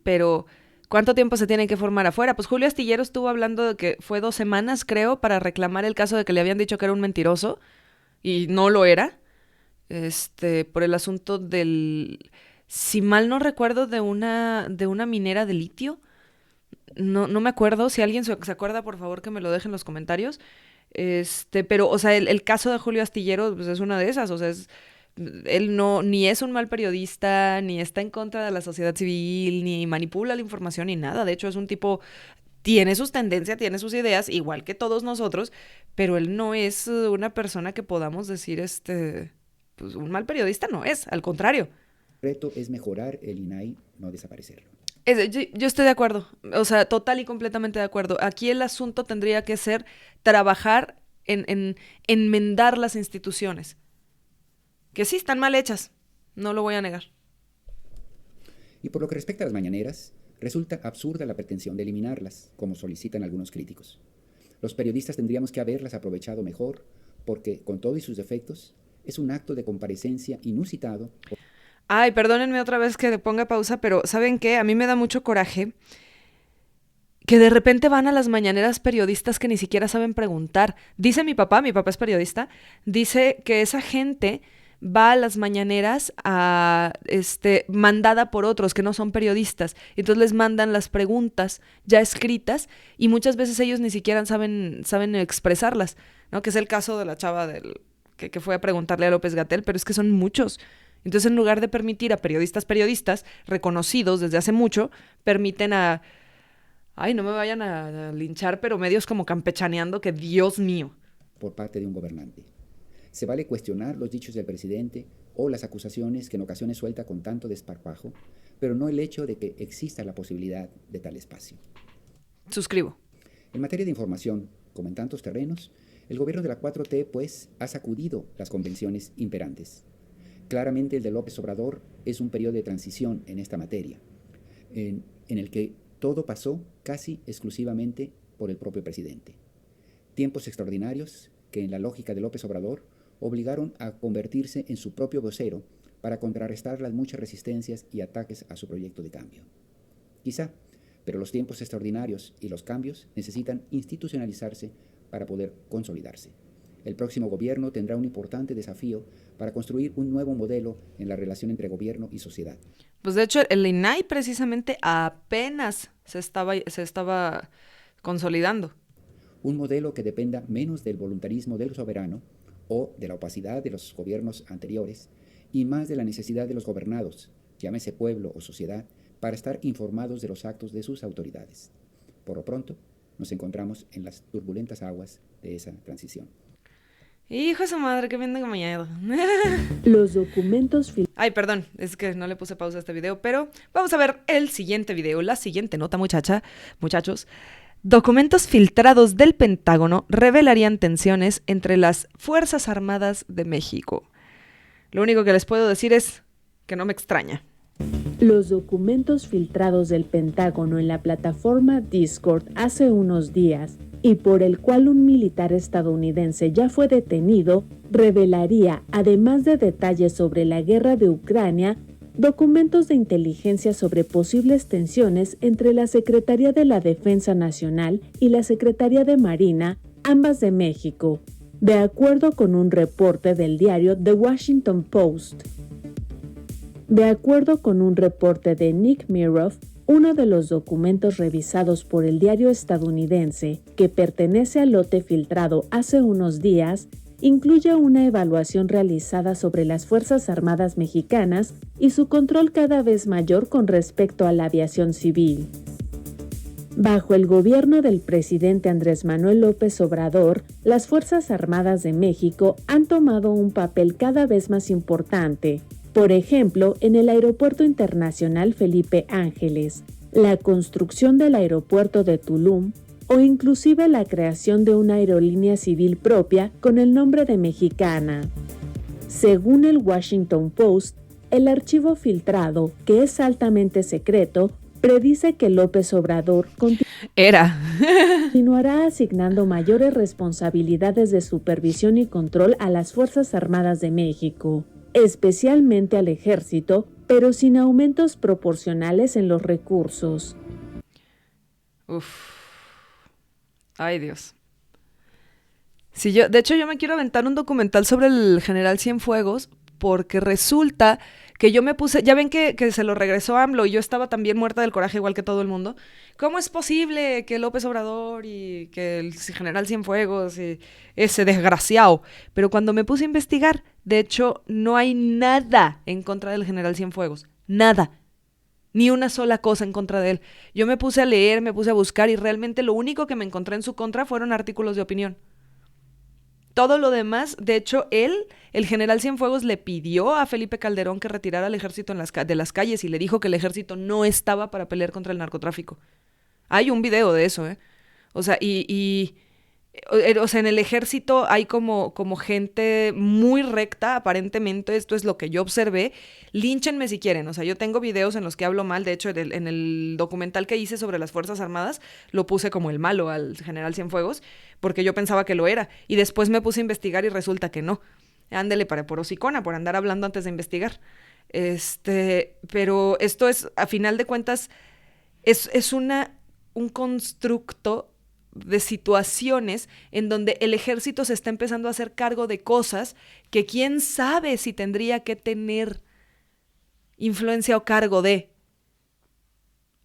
pero ¿cuánto tiempo se tienen que formar afuera? Pues Julio Astillero estuvo hablando de que fue 2 semanas, creo, para reclamar el caso de que le habían dicho que era un mentiroso y no lo era, por el asunto del, si mal no recuerdo, de una minera de litio. No me acuerdo, si alguien se acuerda, por favor que me lo deje en los comentarios. Pero, o sea, el caso de Julio Astillero pues, es una de esas, o sea, él no, ni es un mal periodista, ni está en contra de la sociedad civil, ni manipula la información, ni nada. De hecho, es un tipo, tiene sus tendencias, tiene sus ideas, igual que todos nosotros, pero él no es una persona que podamos decir, pues un mal periodista no es, al contrario. El reto es mejorar el INAI, no desaparecerlo. Yo estoy de acuerdo, o sea, total y completamente de acuerdo. Aquí el asunto tendría que ser trabajar en enmendar las instituciones, que sí están mal hechas, no lo voy a negar. Y por lo que respecta a las mañaneras, resulta absurda la pretensión de eliminarlas, como solicitan algunos críticos. Los periodistas tendríamos que haberlas aprovechado mejor, porque, con todos sus defectos, es un acto de comparecencia inusitado. Ay, perdónenme otra vez que le ponga pausa, pero ¿saben qué? A mí me da mucho coraje que de repente van a las mañaneras periodistas que ni siquiera saben preguntar. Dice mi papá es periodista, dice que esa gente va a las mañaneras mandada por otros que no son periodistas. Entonces les mandan las preguntas ya escritas y muchas veces ellos ni siquiera saben expresarlas, ¿no? Que es el caso de la chava que fue a preguntarle a López-Gatell, pero es que son muchos. Entonces, en lugar de permitir a periodistas reconocidos desde hace mucho, permiten ay, no me vayan a linchar, pero medios como campechaneando, que Dios mío. Por parte de un gobernante. Se vale cuestionar los dichos del presidente o las acusaciones que en ocasiones suelta con tanto desparpajo, pero no el hecho de que exista la posibilidad de tal espacio. Suscribo. En materia de información, como en tantos terrenos, el gobierno de la 4T, pues, ha sacudido las convenciones imperantes. Claramente el de López Obrador es un periodo de transición en esta materia, en el que todo pasó casi exclusivamente por el propio presidente. Tiempos extraordinarios que en la lógica de López Obrador obligaron a convertirse en su propio vocero para contrarrestar las muchas resistencias y ataques a su proyecto de cambio. Quizá, pero los tiempos extraordinarios y los cambios necesitan institucionalizarse para poder consolidarse. El próximo gobierno tendrá un importante desafío para construir un nuevo modelo en la relación entre gobierno y sociedad. Pues de hecho el INAI precisamente apenas se estaba consolidando. Un modelo que dependa menos del voluntarismo del soberano o de la opacidad de los gobiernos anteriores y más de la necesidad de los gobernados, llámese pueblo o sociedad, para estar informados de los actos de sus autoridades. Por lo pronto, nos encontramos en las turbulentas aguas de esa transición. Hijo de su madre, qué bien de miedo. Los documentos... Ay, perdón, es que no le puse pausa a este video, pero vamos a ver el siguiente video, la siguiente nota, muchachos. Documentos filtrados del Pentágono revelarían tensiones entre las Fuerzas Armadas de México. Lo único que les puedo decir es que no me extraña. Los documentos filtrados del Pentágono en la plataforma Discord hace unos días y por el cual un militar estadounidense ya fue detenido, revelaría, además de detalles sobre la guerra de Ucrania, documentos de inteligencia sobre posibles tensiones entre la Secretaría de la Defensa Nacional y la Secretaría de Marina, ambas de México, de acuerdo con un reporte del diario The Washington Post. De acuerdo con un reporte de Nick Miroff, uno de los documentos revisados por el diario estadounidense, que pertenece al lote filtrado hace unos días, incluye una evaluación realizada sobre las Fuerzas Armadas mexicanas y su control cada vez mayor con respecto a la aviación civil. Bajo el gobierno del presidente Andrés Manuel López Obrador, las Fuerzas Armadas de México han tomado un papel cada vez más importante. Por ejemplo, en el Aeropuerto Internacional Felipe Ángeles, la construcción del aeropuerto de Tulum o inclusive la creación de una aerolínea civil propia con el nombre de Mexicana. Según el Washington Post, el archivo filtrado, que es altamente secreto, predice que López Obrador continuará asignando mayores responsabilidades de supervisión y control a las Fuerzas Armadas de México, especialmente al ejército, pero sin aumentos proporcionales en los recursos. Ay, Dios. Sí, de hecho, yo me quiero aventar un documental sobre el general Cienfuegos, porque resulta que yo me puse, ya ven que se lo regresó AMLO y yo estaba también muerta del coraje igual que todo el mundo. ¿Cómo es posible que López Obrador y que el general Cienfuegos y ese desgraciado? Pero cuando me puse a investigar, de hecho, no hay nada en contra del general Cienfuegos. Nada. Ni una sola cosa en contra de él. Yo me puse a leer, me puse a buscar y realmente lo único que me encontré en su contra fueron artículos de opinión. Todo lo demás, de hecho, el general Cienfuegos, le pidió a Felipe Calderón que retirara al ejército de las calles y le dijo que el ejército no estaba para pelear contra el narcotráfico. Hay un video de eso, ¿eh? O sea, o sea, en el ejército hay como gente muy recta, aparentemente, esto es lo que yo observé. Línchenme si quieren, o sea, yo tengo videos en los que hablo mal, de hecho, en el documental que hice sobre las Fuerzas Armadas, lo puse como el malo al general Cienfuegos, porque yo pensaba que lo era, y después me puse a investigar y resulta que no. Ándele por hocicona, por andar hablando antes de investigar. Pero esto es, a final de cuentas, es un constructo de situaciones en donde el ejército se está empezando a hacer cargo de cosas que quién sabe si tendría que tener influencia o cargo de.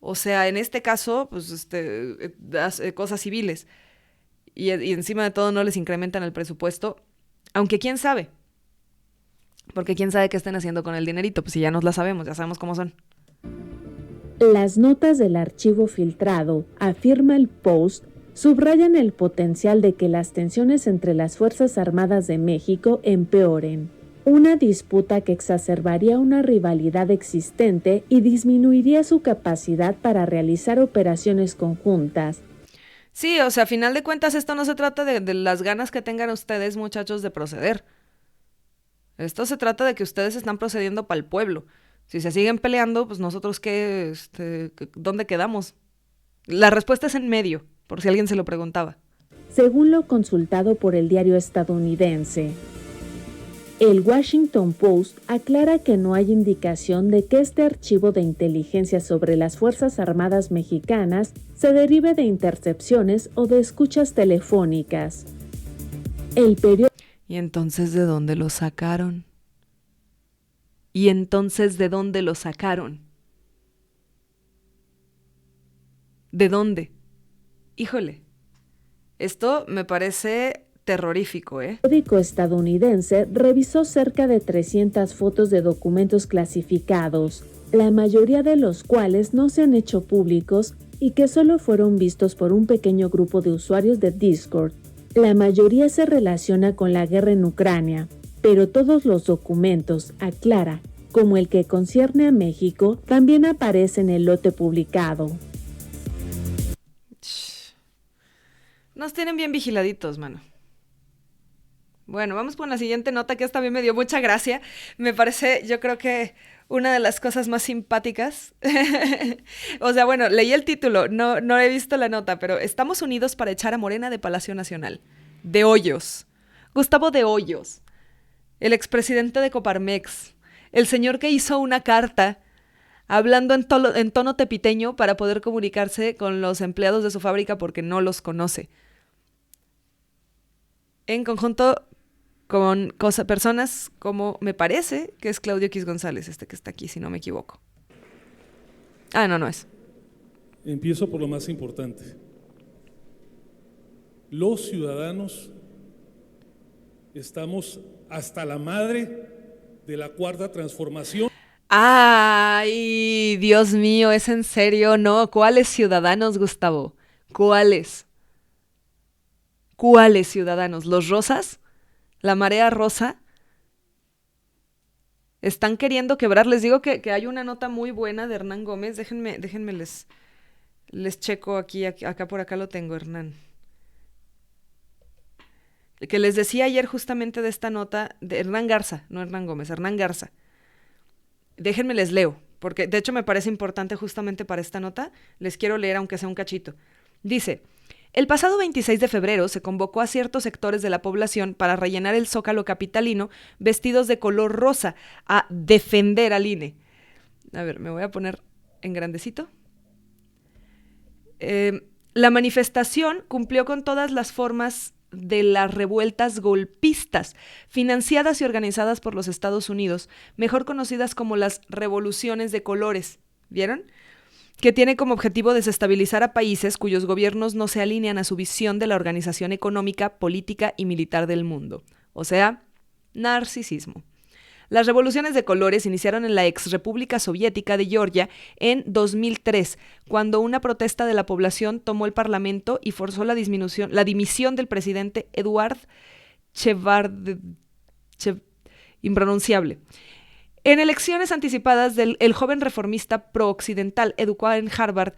O sea, en este caso, pues cosas civiles. Y encima de todo no les incrementan el presupuesto, aunque quién sabe. Porque quién sabe qué estén haciendo con el dinerito, pues si ya nos la sabemos, ya sabemos cómo son. Las notas del archivo filtrado, afirma el Post, subrayan el potencial de que las tensiones entre las Fuerzas Armadas de México empeoren. Una disputa que exacerbaría una rivalidad existente y disminuiría su capacidad para realizar operaciones conjuntas. Sí, o sea, a final de cuentas esto no se trata de las ganas que tengan ustedes, muchachos, de proceder. Esto se trata de que ustedes están procediendo para el pueblo. Si se siguen peleando, pues nosotros ¿dónde quedamos? La respuesta es en medio, por si alguien se lo preguntaba. Según lo consultado por el diario estadounidense, el Washington Post aclara que no hay indicación de que este archivo de inteligencia sobre las Fuerzas Armadas mexicanas se derive de intercepciones o de escuchas telefónicas. El periódico... ¿Y entonces de dónde lo sacaron? ¿De dónde? Híjole, esto me parece terrorífico, ¿eh? El periódico estadounidense revisó cerca de 300 fotos de documentos clasificados, la mayoría de los cuales no se han hecho públicos y que solo fueron vistos por un pequeño grupo de usuarios de Discord. La mayoría se relaciona con la guerra en Ucrania, pero todos los documentos, aclara, como el que concierne a México, también aparecen en el lote publicado. Nos tienen bien vigiladitos, mano. Bueno, vamos con la siguiente nota, que esta también me dio mucha gracia. Me parece, yo creo que una de las cosas más simpáticas. O sea, bueno, leí el título, no he visto la nota, pero estamos unidos para echar a Morena de Palacio Nacional. De Hoyos. Gustavo de Hoyos, el expresidente de Coparmex, el señor que hizo una carta hablando en tono tepiteño para poder comunicarse con los empleados de su fábrica porque no los conoce. En conjunto con personas como, me parece que es Claudio X González, este que está aquí, si no me equivoco. Ah, no es. Empiezo por lo más importante. Los ciudadanos estamos hasta la madre de la cuarta transformación. Ay, Dios mío, ¿es en serio? No, ¿cuáles ciudadanos, Gustavo? ¿Cuáles? ¿Cuáles ciudadanos? ¿Los rosas? ¿La marea rosa? Están queriendo quebrar. Les digo que hay una nota muy buena de Hernán Gómez. Déjenme les checo acá por acá lo tengo, Hernán. Que les decía ayer justamente de esta nota de Hernán Garza, no Hernán Gómez, Hernán Garza. Déjenme les leo, porque de hecho me parece importante justamente para esta nota. Les quiero leer aunque sea un cachito. Dice: el pasado 26 de febrero se convocó a ciertos sectores de la población para rellenar el zócalo capitalino vestidos de color rosa a defender al INE. A ver, me voy a poner en grandecito. La manifestación cumplió con todas las formas de las revueltas golpistas, financiadas y organizadas por los Estados Unidos, mejor conocidas como las revoluciones de colores. ¿Vieron? Que tiene como objetivo desestabilizar a países cuyos gobiernos no se alinean a su visión de la organización económica, política y militar del mundo. O sea, narcisismo. Las revoluciones de colores iniciaron en la ex República Soviética de Georgia en 2003, cuando una protesta de la población tomó el parlamento y forzó la dimisión del presidente Eduard impronunciable. En elecciones anticipadas el joven reformista pro-occidental educado en Harvard,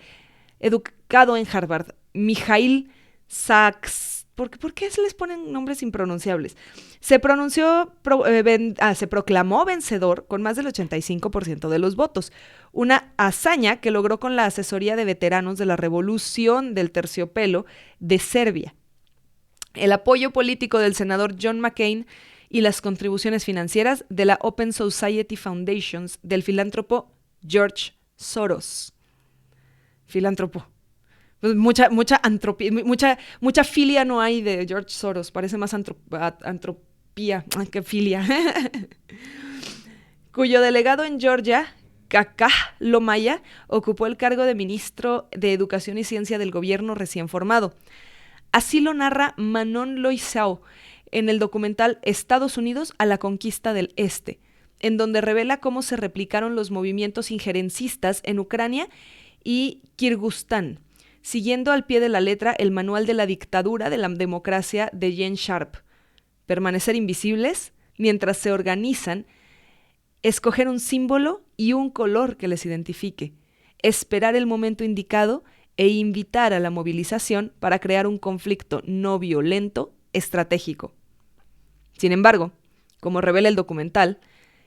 Mikhail Saks. ¿Por qué se les ponen nombres impronunciables? Se proclamó vencedor con más del 85% de los votos, una hazaña que logró con la asesoría de veteranos de la Revolución del Terciopelo de Serbia, el apoyo político del senador John McCain y las contribuciones financieras de la Open Society Foundations del filántropo George Soros. Filántropo. Mucha filia no hay de George Soros, parece más antropía que filia. Cuyo delegado en Georgia, Kaká Lomaya, ocupó el cargo de ministro de Educación y Ciencia del gobierno recién formado. Así lo narra Manon Loisao en el documental Estados Unidos a la conquista del Este, en donde revela cómo se replicaron los movimientos injerencistas en Ucrania y Kirguistán, siguiendo al pie de la letra el manual de la dictadura de la democracia de Gene Sharp. Permanecer invisibles mientras se organizan, escoger un símbolo y un color que les identifique, esperar el momento indicado e invitar a la movilización para crear un conflicto no violento estratégico. Sin embargo, como revela el documental,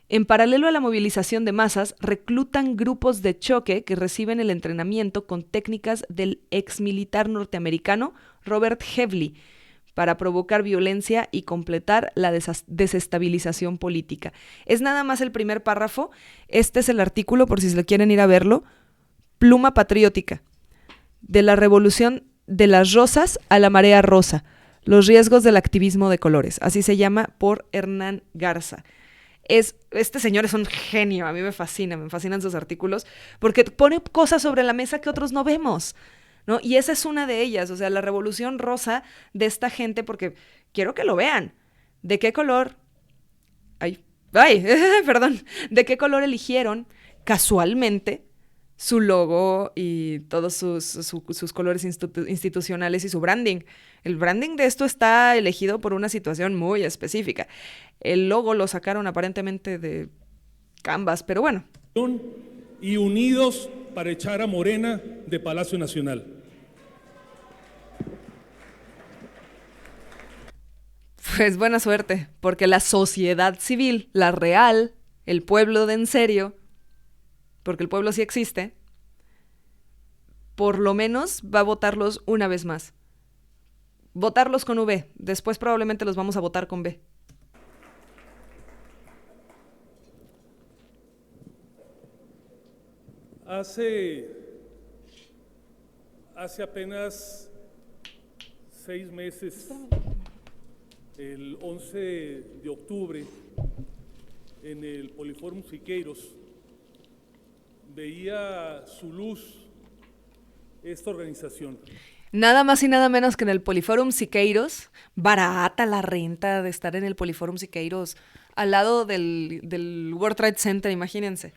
en paralelo a la movilización de masas, reclutan grupos de choque que reciben el entrenamiento con técnicas del exmilitar norteamericano Robert Hevley para provocar violencia y completar la desestabilización política. Es nada más el primer párrafo. Este es el artículo, por si se lo quieren ir a verlo. Pluma patriótica. De la revolución de las rosas a la marea rosa. Los riesgos del activismo de colores. Así se llama, por Hernán Garza. Este señor es un genio, a mí me fascinan sus artículos, porque pone cosas sobre la mesa que otros no vemos, ¿no? Y esa es una de ellas, o sea, la revolución rosa de esta gente, porque quiero que lo vean. ¿De qué color? Perdón. ¿De qué color eligieron casualmente su logo y todos sus colores institucionales y su branding? El branding de esto está elegido por una situación muy específica. El logo lo sacaron aparentemente de Canvas, pero bueno. Y unidos para echar a Morena de Palacio Nacional. Pues buena suerte, porque la sociedad civil, la real, el pueblo de en serio, porque el pueblo sí existe, por lo menos va a votarlos una vez más. Votarlos con V, después probablemente los vamos a votar con B. Hace apenas 6 meses, el 11 de octubre, en el Poliforum Siqueiros, veía su luz esta organización. Nada más y nada menos que en el Poliforum Siqueiros, barata la renta de estar en el Poliforum Siqueiros, al lado del World Trade Center, imagínense.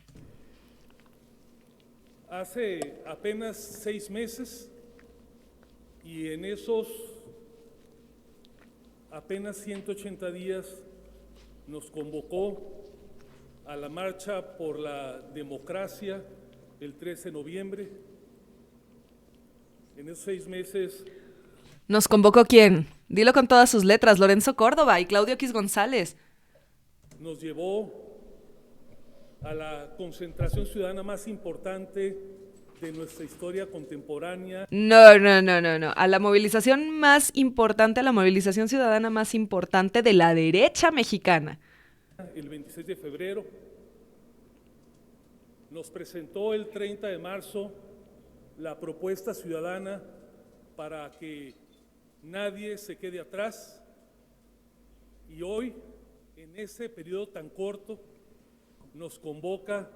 Hace apenas 6 meses y en esos apenas 180 días nos convocó a la marcha por la democracia el 13 de noviembre. En esos 6 meses... ¿Nos convocó quién? Dilo con todas sus letras, Lorenzo Córdoba y Claudio X González. Nos llevó a la concentración ciudadana más importante de nuestra historia contemporánea. No. A la movilización más importante, a la movilización ciudadana más importante de la derecha mexicana. El 26 de febrero. Nos presentó el 30 de marzo la propuesta ciudadana para que nadie se quede atrás. Y hoy, en ese periodo tan corto, nos convoca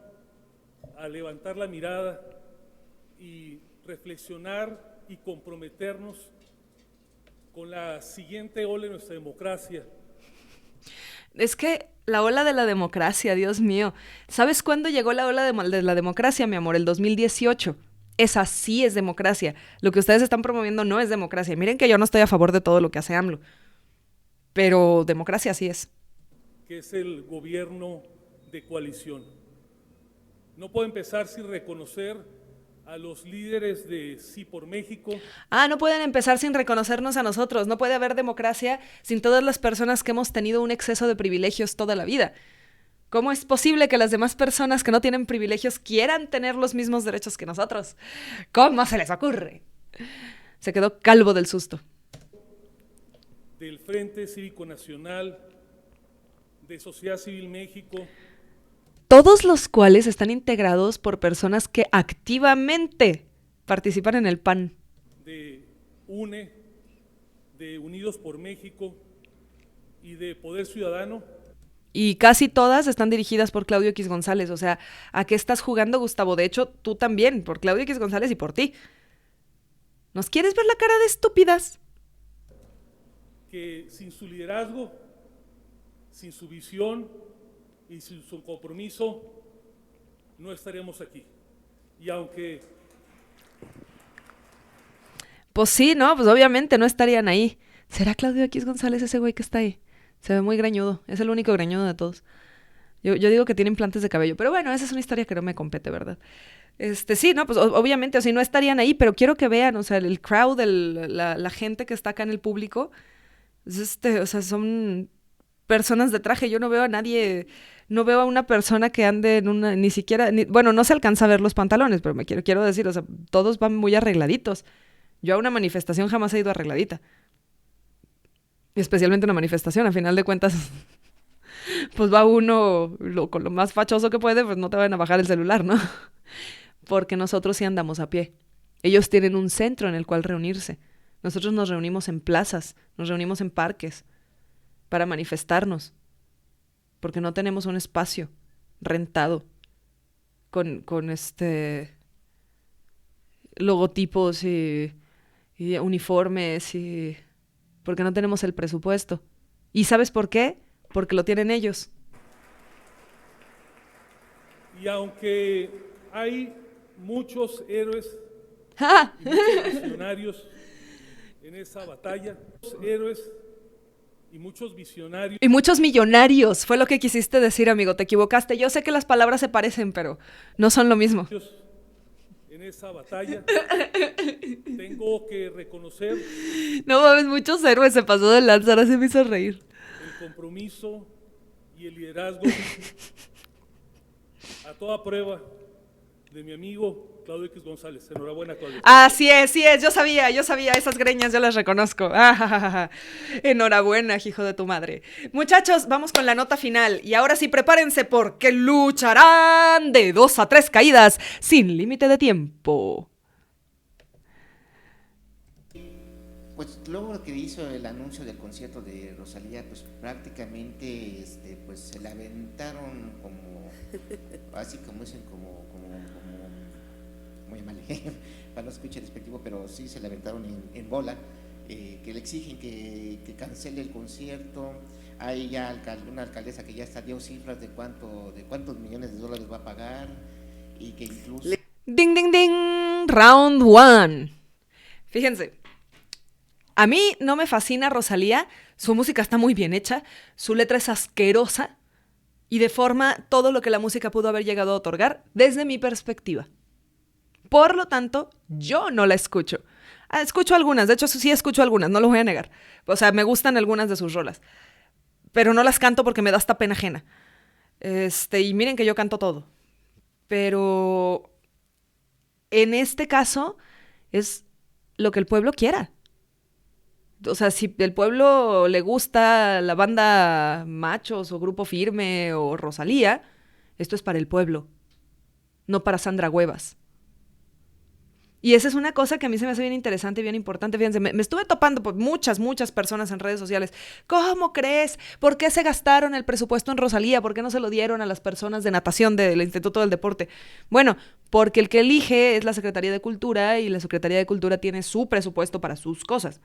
a levantar la mirada y reflexionar y comprometernos con la siguiente ola de nuestra democracia. Es que la ola de la democracia, Dios mío. ¿Sabes cuándo llegó la ola de la democracia, mi amor? El 2018. Esa sí es democracia. Lo que ustedes están promoviendo no es democracia. Miren que yo no estoy a favor de todo lo que hace AMLO. Pero democracia sí es. Que es el gobierno de coalición. No puedo empezar sin reconocer a los líderes de Sí por México. No pueden empezar sin reconocernos a nosotros. No puede haber democracia sin todas las personas que hemos tenido un exceso de privilegios toda la vida. ¿Cómo es posible que las demás personas que no tienen privilegios quieran tener los mismos derechos que nosotros? ¿Cómo se les ocurre? Se quedó calvo del susto. Del Frente Cívico Nacional, de Sociedad Civil México. Todos los cuales están integrados por personas que activamente participan en el PAN. De UNE, de Unidos por México y de Poder Ciudadano. Y casi todas están dirigidas por Claudio X González. O sea, ¿a qué estás jugando, Gustavo? De hecho, tú también, por Claudio X González y por ti. ¿Nos quieres ver la cara de estúpidas? Que sin su liderazgo, sin su visión y sin su compromiso, no estaremos aquí. Y aunque... Pues sí, ¿no? Pues obviamente no estarían ahí. ¿Será Claudio X González ese güey que está ahí? Se ve muy greñudo. Es el único greñudo de todos. Yo digo que tiene implantes de cabello. Pero bueno, esa es una historia que no me compete, ¿verdad? Sí, no, pues obviamente, o sea, no estarían ahí, pero quiero que vean, o sea, el crowd, la gente que está acá en el público, o sea, son personas de traje. Yo no veo a nadie, no veo a una persona que ande en una, ni siquiera, bueno, no se alcanza a ver los pantalones, pero quiero decir, o sea, todos van muy arregladitos. Yo a una manifestación jamás he ido arregladita. Y especialmente una manifestación, a final de cuentas, pues va uno con lo más fachoso que puede, pues no te van a bajar el celular, ¿no? Porque nosotros sí andamos a pie. Ellos tienen un centro en el cual reunirse. Nosotros nos reunimos en plazas, nos reunimos en parques para manifestarnos, porque no tenemos un espacio rentado con logotipos y uniformes y... porque no tenemos el presupuesto. ¿Y sabes por qué? Porque lo tienen ellos. Y aunque hay muchos héroes y muchos visionarios en esa batalla, héroes y muchos visionarios. Y muchos millonarios, fue lo que quisiste decir, amigo, te equivocaste. Yo sé que las palabras se parecen, pero no son lo mismo. En esa batalla tengo que reconocer. No mames, muchos héroes, se pasó de lanza, ahora se me hizo reír. compromiso y el liderazgo a toda prueba de mi amigo Claudio X González. Enhorabuena, Claudio. Así es, sí es, yo sabía, esas greñas yo las reconozco. Enhorabuena, hijo de tu madre. Muchachos, vamos con la nota final. Y ahora sí, prepárense porque lucharán de 2 a 3 caídas sin límite de tiempo. Pues luego que hizo el anuncio del concierto de Rosalía, pues prácticamente pues se la aventaron como, así como dicen, como muy mal, para no escuchar despectivo, pero sí se la aventaron en bola, que le exigen que cancele el concierto. Hay ya una alcaldesa que ya está dio cifras de cuántos millones de dólares va a pagar, y que incluso... Ding, ding, ding, round 1. Fíjense. A mí no me fascina Rosalía, su música está muy bien hecha, su letra es asquerosa y deforma todo lo que la música pudo haber llegado a otorgar desde mi perspectiva. Por lo tanto, yo no la escucho. Escucho algunas, de hecho sí escucho algunas, no lo voy a negar. O sea, me gustan algunas de sus rolas, pero no las canto porque me da hasta pena ajena. Y miren que yo canto todo. Pero en este caso es lo que el pueblo quiera. O sea, si el pueblo le gusta la banda Machos o Grupo Firme o Rosalía, esto es para el pueblo, no para Sandra Cuevas. Y esa es una cosa que a mí se me hace bien interesante y bien importante. Fíjense, me estuve topando por muchas personas en redes sociales. ¿Cómo crees? ¿Por qué se gastaron el presupuesto en Rosalía? ¿Por qué no se lo dieron a las personas de natación del Instituto del Deporte? Bueno, porque el que elige es la Secretaría de Cultura y la Secretaría de Cultura tiene su presupuesto para sus cosas.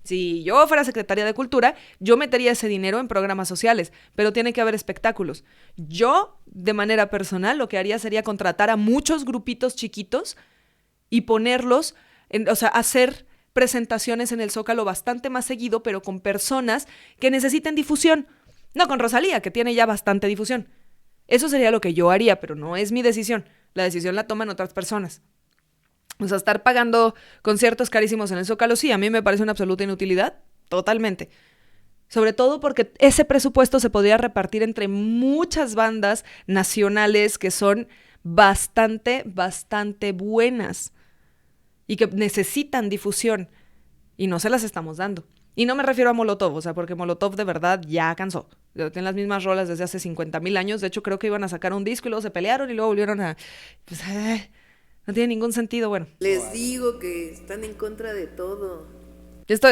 Si yo fuera secretaria de Cultura, yo metería ese dinero en programas sociales, pero tiene que haber espectáculos. Yo, de manera personal, lo que haría sería contratar a muchos grupitos chiquitos y ponerlos, o sea, hacer presentaciones en el Zócalo bastante más seguido, pero con personas que necesiten difusión. No con Rosalía, que tiene ya bastante difusión. Eso sería lo que yo haría, pero no es mi decisión. La decisión la toman otras personas. O sea, estar pagando conciertos carísimos en el Zócalo, sí, a mí me parece una absoluta inutilidad, totalmente. Sobre todo porque ese presupuesto se podría repartir entre muchas bandas nacionales que son bastante buenas y que necesitan difusión y no se las estamos dando. Y no me refiero a Molotov, o sea, porque Molotov de verdad ya cansó. Tienen las mismas rolas desde hace 50,000 años. De hecho, creo que iban a sacar un disco y luego se pelearon y luego volvieron a... Pues, no tiene ningún sentido, bueno. Les digo que están en contra de todo.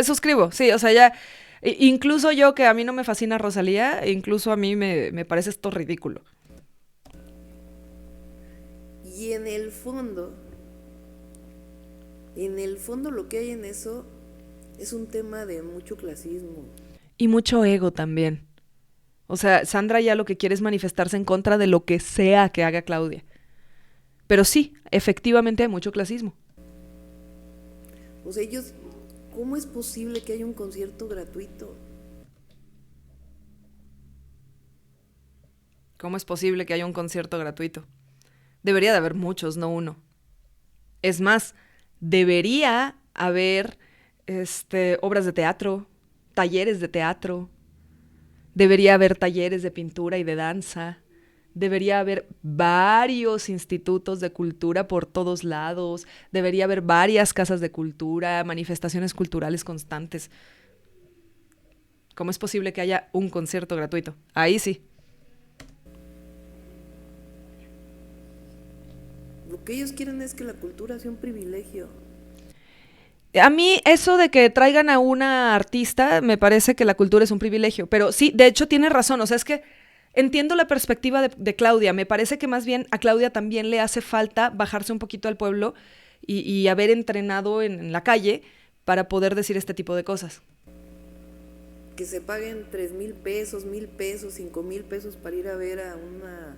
Suscribo, sí, o sea, ya... Incluso yo, que a mí no me fascina Rosalía, incluso a mí me parece esto ridículo. Y en el fondo lo que hay en eso es un tema de mucho clasismo. Y mucho ego también. O sea, Sandra ya lo que quiere es manifestarse en contra de lo que sea que haga Claudia. Pero sí, efectivamente hay mucho clasismo. O sea, ¿cómo es posible que haya un concierto gratuito? ¿Cómo es posible que haya un concierto gratuito? Debería de haber muchos, no uno. Es más, debería haber obras de teatro, talleres de teatro, debería haber talleres de pintura y de danza, debería haber varios institutos de cultura por todos lados, debería haber varias casas de cultura, manifestaciones culturales constantes. ¿Cómo es posible que haya un concierto gratuito? Ahí sí. Lo que ellos quieren es que la cultura sea un privilegio. A mí eso de que traigan a una artista, me parece que la cultura es un privilegio, pero sí, de hecho tiene razón, o sea, es que entiendo la perspectiva de Claudia, me parece que más bien a Claudia también le hace falta bajarse un poquito al pueblo y haber entrenado en la calle para poder decir este tipo de cosas. Que se paguen 3,000 pesos, 1,000 pesos, 5,000 pesos para ir a ver a una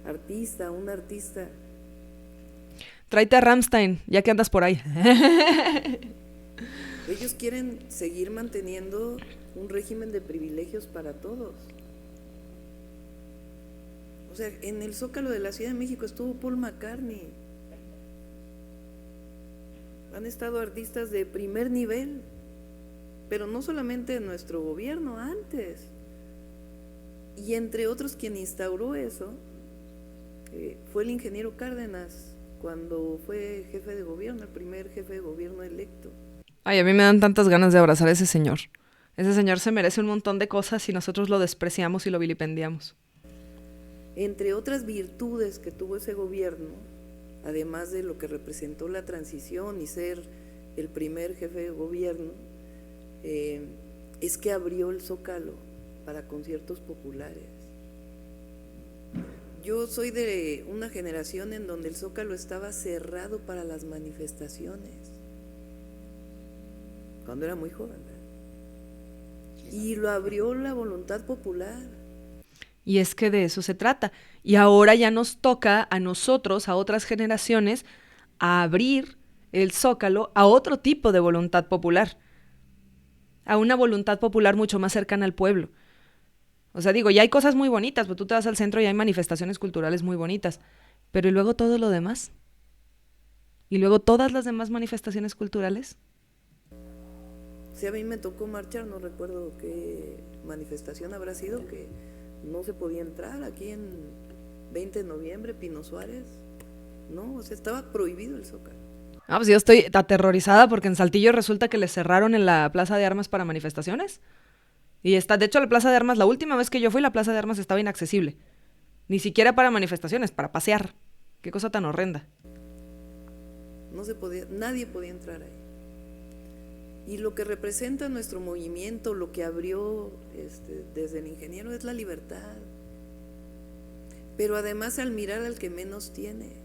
artista, un artista. Tráete a Rammstein, ya que andas por ahí. Ellos quieren seguir manteniendo un régimen de privilegios para todos. O sea, en el Zócalo de la Ciudad de México estuvo Paul McCartney. Han estado artistas de primer nivel, pero no solamente en nuestro gobierno, antes. Y entre otros quien instauró eso fue el ingeniero Cárdenas, cuando fue jefe de gobierno, el primer jefe de gobierno electo. Ay, a mí me dan tantas ganas de abrazar a ese señor. Ese señor se merece un montón de cosas y nosotros lo despreciamos y lo vilipendiamos. Entre otras virtudes que tuvo ese gobierno, además de lo que representó la transición y ser el primer jefe de gobierno, es que abrió el Zócalo para conciertos populares. Yo soy de una generación en donde el Zócalo estaba cerrado para las manifestaciones, cuando era muy joven, ¿verdad? Y lo abrió la voluntad popular. Y es que de eso se trata. Y ahora ya nos toca a nosotros, a otras generaciones, a abrir el Zócalo a otro tipo de voluntad popular, a una voluntad popular mucho más cercana al pueblo. O sea, digo, ya hay cosas muy bonitas, pues tú te vas al centro y hay manifestaciones culturales muy bonitas, pero ¿y luego todo lo demás? ¿Y luego todas las demás manifestaciones culturales? Sí, a mí me tocó marchar, no recuerdo qué manifestación habrá sido, que no se podía entrar aquí en 20 de noviembre, Pino Suárez, no, o sea, estaba prohibido el Zócalo. Ah, pues yo estoy aterrorizada porque en Saltillo resulta que les cerraron en la Plaza de Armas para manifestaciones. Y de hecho la Plaza de Armas, la última vez que yo fui, la Plaza de Armas estaba inaccesible. Ni siquiera para manifestaciones, para pasear. Qué cosa tan horrenda. No se podía, nadie podía entrar ahí. Y lo que representa nuestro movimiento, lo que abrió desde el ingeniero, es la libertad. Pero además al mirar al que menos tiene.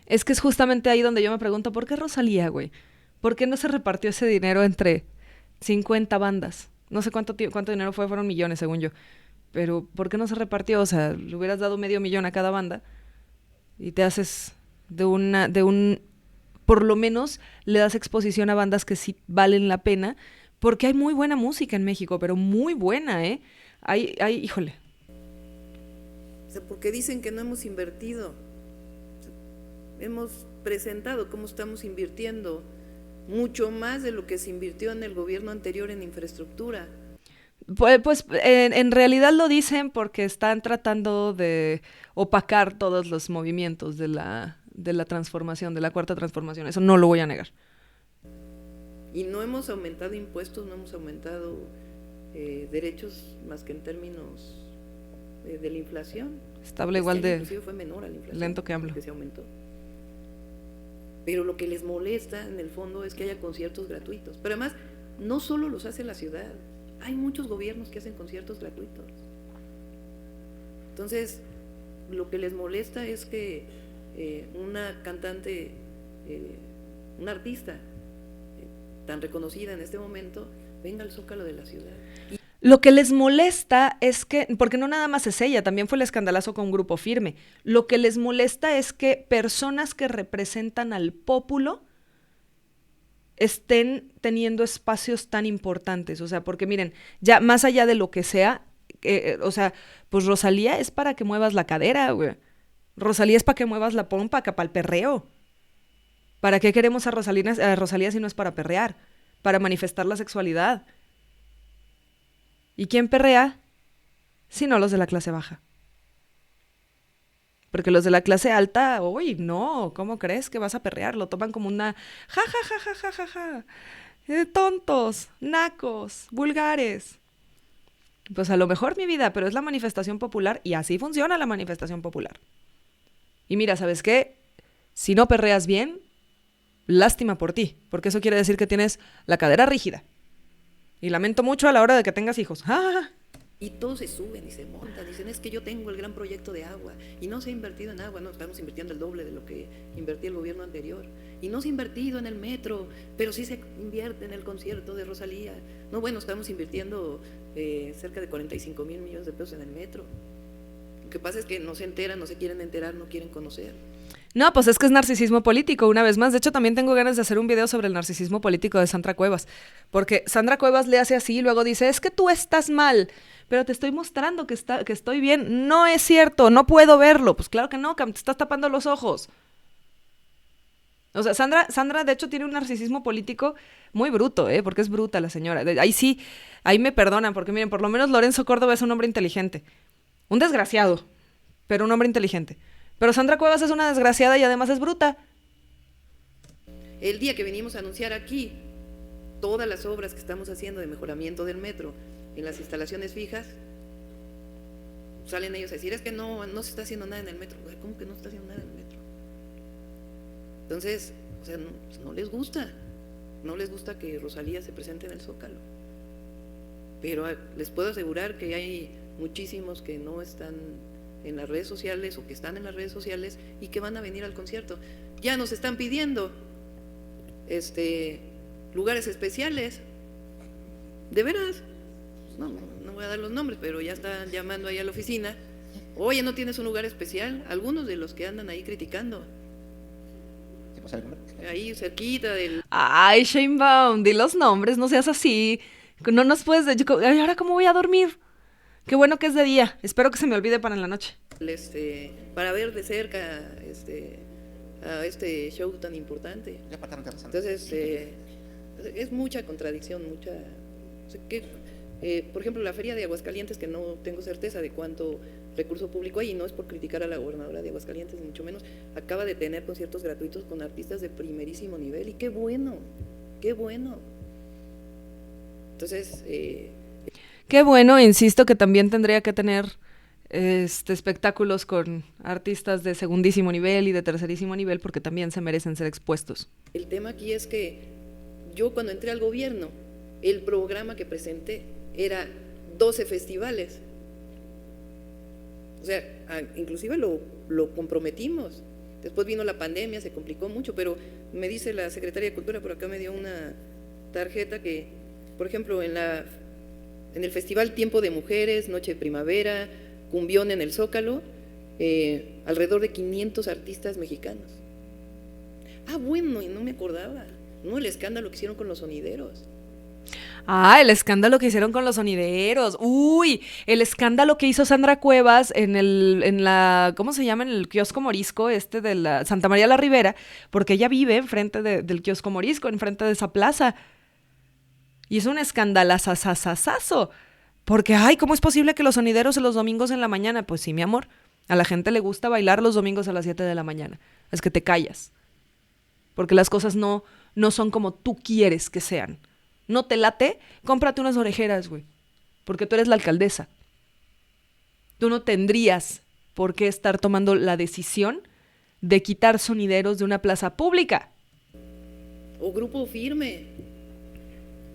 Es que es justamente ahí donde yo me pregunto, ¿por qué Rosalía, güey? ¿Por qué no se repartió ese dinero entre 50 bandas? No sé cuánto dinero fueron millones, según yo. Pero ¿por qué no se repartió? O sea, le hubieras dado $500,000 a cada banda y te haces por lo menos le das exposición a bandas que sí valen la pena, porque hay muy buena música en México, pero muy buena, ¿eh? Híjole. O sea, porque dicen que no hemos invertido. Hemos presentado cómo estamos invirtiendo mucho más de lo que se invirtió en el gobierno anterior en infraestructura. Pues en realidad lo dicen porque están tratando de opacar todos los movimientos de la transformación, de la cuarta transformación. Eso no lo voy a negar. Y no hemos aumentado impuestos, no hemos aumentado derechos más que en términos de la inflación. Estable igual de inclusive fue menor a la inflación, lento que AMLO. Que se aumentó. Pero lo que les molesta en el fondo es que haya conciertos gratuitos. Pero además, no solo los hace la ciudad, hay muchos gobiernos que hacen conciertos gratuitos. Entonces, lo que les molesta es que una cantante, una artista tan reconocida en este momento, venga al Zócalo de la ciudad. Lo que les molesta es que, porque no nada más es ella, también fue el escandalazo con Grupo Firme, lo que les molesta es que personas que representan al pópulo estén teniendo espacios tan importantes, o sea, porque miren, ya más allá de lo que sea, o sea, pues Rosalía es para que muevas la cadera, güey. Rosalía es para que muevas la pompa, para el perreo. ¿Para qué queremos a Rosalía si no es para perrear? Para manifestar la sexualidad. ¿Y quién perrea? Si no los de la clase baja. Porque los de la clase alta, uy, no, ¿cómo crees que vas a perrear? Lo toman como una ja. Tontos, nacos, vulgares. Pues a lo mejor mi vida, pero es la manifestación popular y así funciona la manifestación popular. Y mira, ¿sabes qué? Si no perreas bien, lástima por ti, porque eso quiere decir que tienes la cadera rígida. Y lamento mucho a la hora de que tengas hijos. Y todos se suben y se montan, dicen, es que yo tengo el gran proyecto de agua, y no se ha invertido en agua, no, estamos invirtiendo el doble de lo que invertía el gobierno anterior, y no se ha invertido en el metro, pero sí se invierte en el concierto de Rosalía. No, bueno, estamos invirtiendo cerca de 45 mil millones de pesos en el metro. Lo que pasa es que no se enteran, no se quieren enterar, no quieren conocer. No, pues es que es narcisismo político, una vez más. De hecho, también tengo ganas de hacer un video sobre el narcisismo político de Sandra Cuevas, porque Sandra Cuevas le hace así y luego dice, es que tú estás mal, pero te estoy mostrando que estoy bien. No es cierto, no puedo verlo. Pues claro que no, te estás tapando los ojos. O sea, Sandra de hecho tiene un narcisismo político muy bruto, porque es bruta la señora. Ahí sí, ahí me perdonan, porque miren, por lo menos Lorenzo Córdoba es un hombre inteligente. Un desgraciado, pero un hombre inteligente. Pero Sandra Cuevas es una desgraciada y además es bruta. El día que venimos a anunciar aquí todas las obras que estamos haciendo de mejoramiento del metro en las instalaciones fijas, salen ellos a decir, es que no se está haciendo nada en el metro. ¿Cómo que no se está haciendo nada en el metro? Entonces, o sea, no les gusta que Rosalía se presente en el Zócalo. Pero les puedo asegurar que hay muchísimos que no están en las redes sociales o que están en las redes sociales y que van a venir al concierto. Ya nos están pidiendo lugares especiales. De veras, no voy a dar los nombres, pero ya están llamando ahí a la oficina. Oye, ¿no tienes un lugar especial? Algunos de los que andan ahí criticando. Ahí cerquita del... Ay, Sheinbaum, di los nombres, no seas así. No nos puedes... Ay, ¿ahora cómo voy a dormir? Qué bueno que es de día. Espero que se me olvide para en la noche. Para ver de cerca a este show tan importante. Entonces, es mucha contradicción, mucha... O sea, por ejemplo, la feria de Aguascalientes, que no tengo certeza de cuánto recurso público hay, y no es por criticar a la gobernadora de Aguascalientes, ni mucho menos, acaba de tener conciertos gratuitos con artistas de primerísimo nivel, y qué bueno. Entonces... Qué bueno, insisto que también tendría que tener espectáculos con artistas de segundísimo nivel y de tercerísimo nivel, porque también se merecen ser expuestos. El tema aquí es que yo cuando entré al gobierno, el programa que presenté era 12 festivales. O sea, inclusive lo comprometimos. Después vino la pandemia, se complicó mucho, pero me dice la secretaria de Cultura, por acá me dio una tarjeta que, por ejemplo, en el Festival Tiempo de Mujeres, Noche de Primavera, Cumbión en el Zócalo, alrededor de 500 artistas mexicanos. Bueno, y no me acordaba, ¿no? El escándalo que hicieron con los sonideros. El escándalo que hicieron con los sonideros. Uy, el escándalo que hizo Sandra Cuevas en la, ¿cómo se llama? En el kiosco morisco de la Santa María la Ribera, porque ella vive enfrente del kiosco morisco, enfrente de esa plaza. Y es un escandalazazazazo. Porque, ¿cómo es posible que los sonideros los domingos en la mañana? Pues sí, mi amor, a la gente le gusta bailar los domingos a las 7 de la mañana. Es que te callas. Porque las cosas no son como tú quieres que sean. ¿No te late? Cómprate unas orejeras, güey. Porque tú eres la alcaldesa. Tú no tendrías por qué estar tomando la decisión de quitar sonideros de una plaza pública. O Grupo Firme.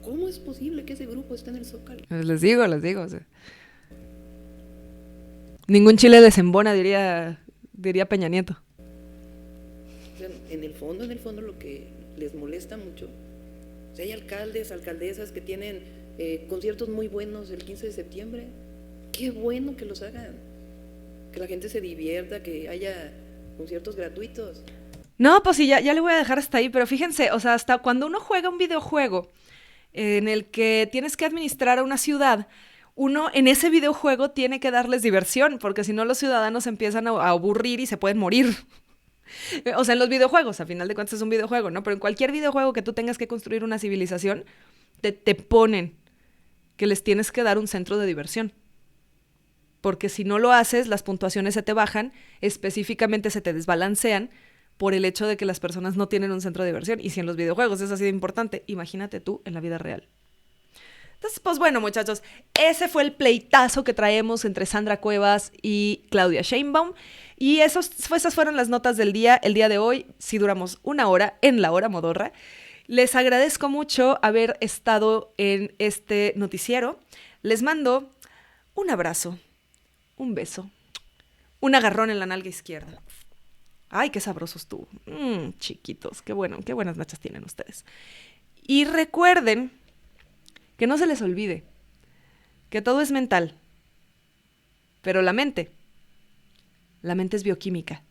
¿Cómo es posible que ese grupo esté en el Zócalo? Les digo. O sea, ningún chile desembona, diría Peña Nieto. O sea, en el fondo, lo que les molesta mucho, o sea, hay alcaldes, alcaldesas que tienen conciertos muy buenos el 15 de septiembre. Qué bueno que los hagan. Que la gente se divierta, que haya conciertos gratuitos. No, pues sí, ya le voy a dejar hasta ahí, pero fíjense, o sea, hasta cuando uno juega un videojuego en el que tienes que administrar a una ciudad, uno en ese videojuego tiene que darles diversión, porque si no los ciudadanos empiezan a aburrir y se pueden morir. O sea, en los videojuegos, a final de cuentas es un videojuego, ¿no? Pero en cualquier videojuego que tú tengas que construir una civilización, te ponen que les tienes que dar un centro de diversión. Porque si no lo haces, las puntuaciones se te bajan, específicamente se te desbalancean, por el hecho de que las personas no tienen un centro de diversión. Y si en los videojuegos es así de importante, imagínate tú en la vida real. Entonces, pues bueno, muchachos, ese fue el pleitazo que traemos entre Sandra Cuevas y Claudia Sheinbaum. Y esas fueron las notas del día. El día de hoy sí duramos 1 hora en la hora modorra. Les agradezco mucho haber estado en este noticiero. Les mando un abrazo, un beso, un agarrón en la nalga izquierda. Ay, qué sabroso estuvo. Chiquitos, qué buenas nachas tienen ustedes. Y recuerden que no se les olvide que todo es mental, pero la mente es bioquímica.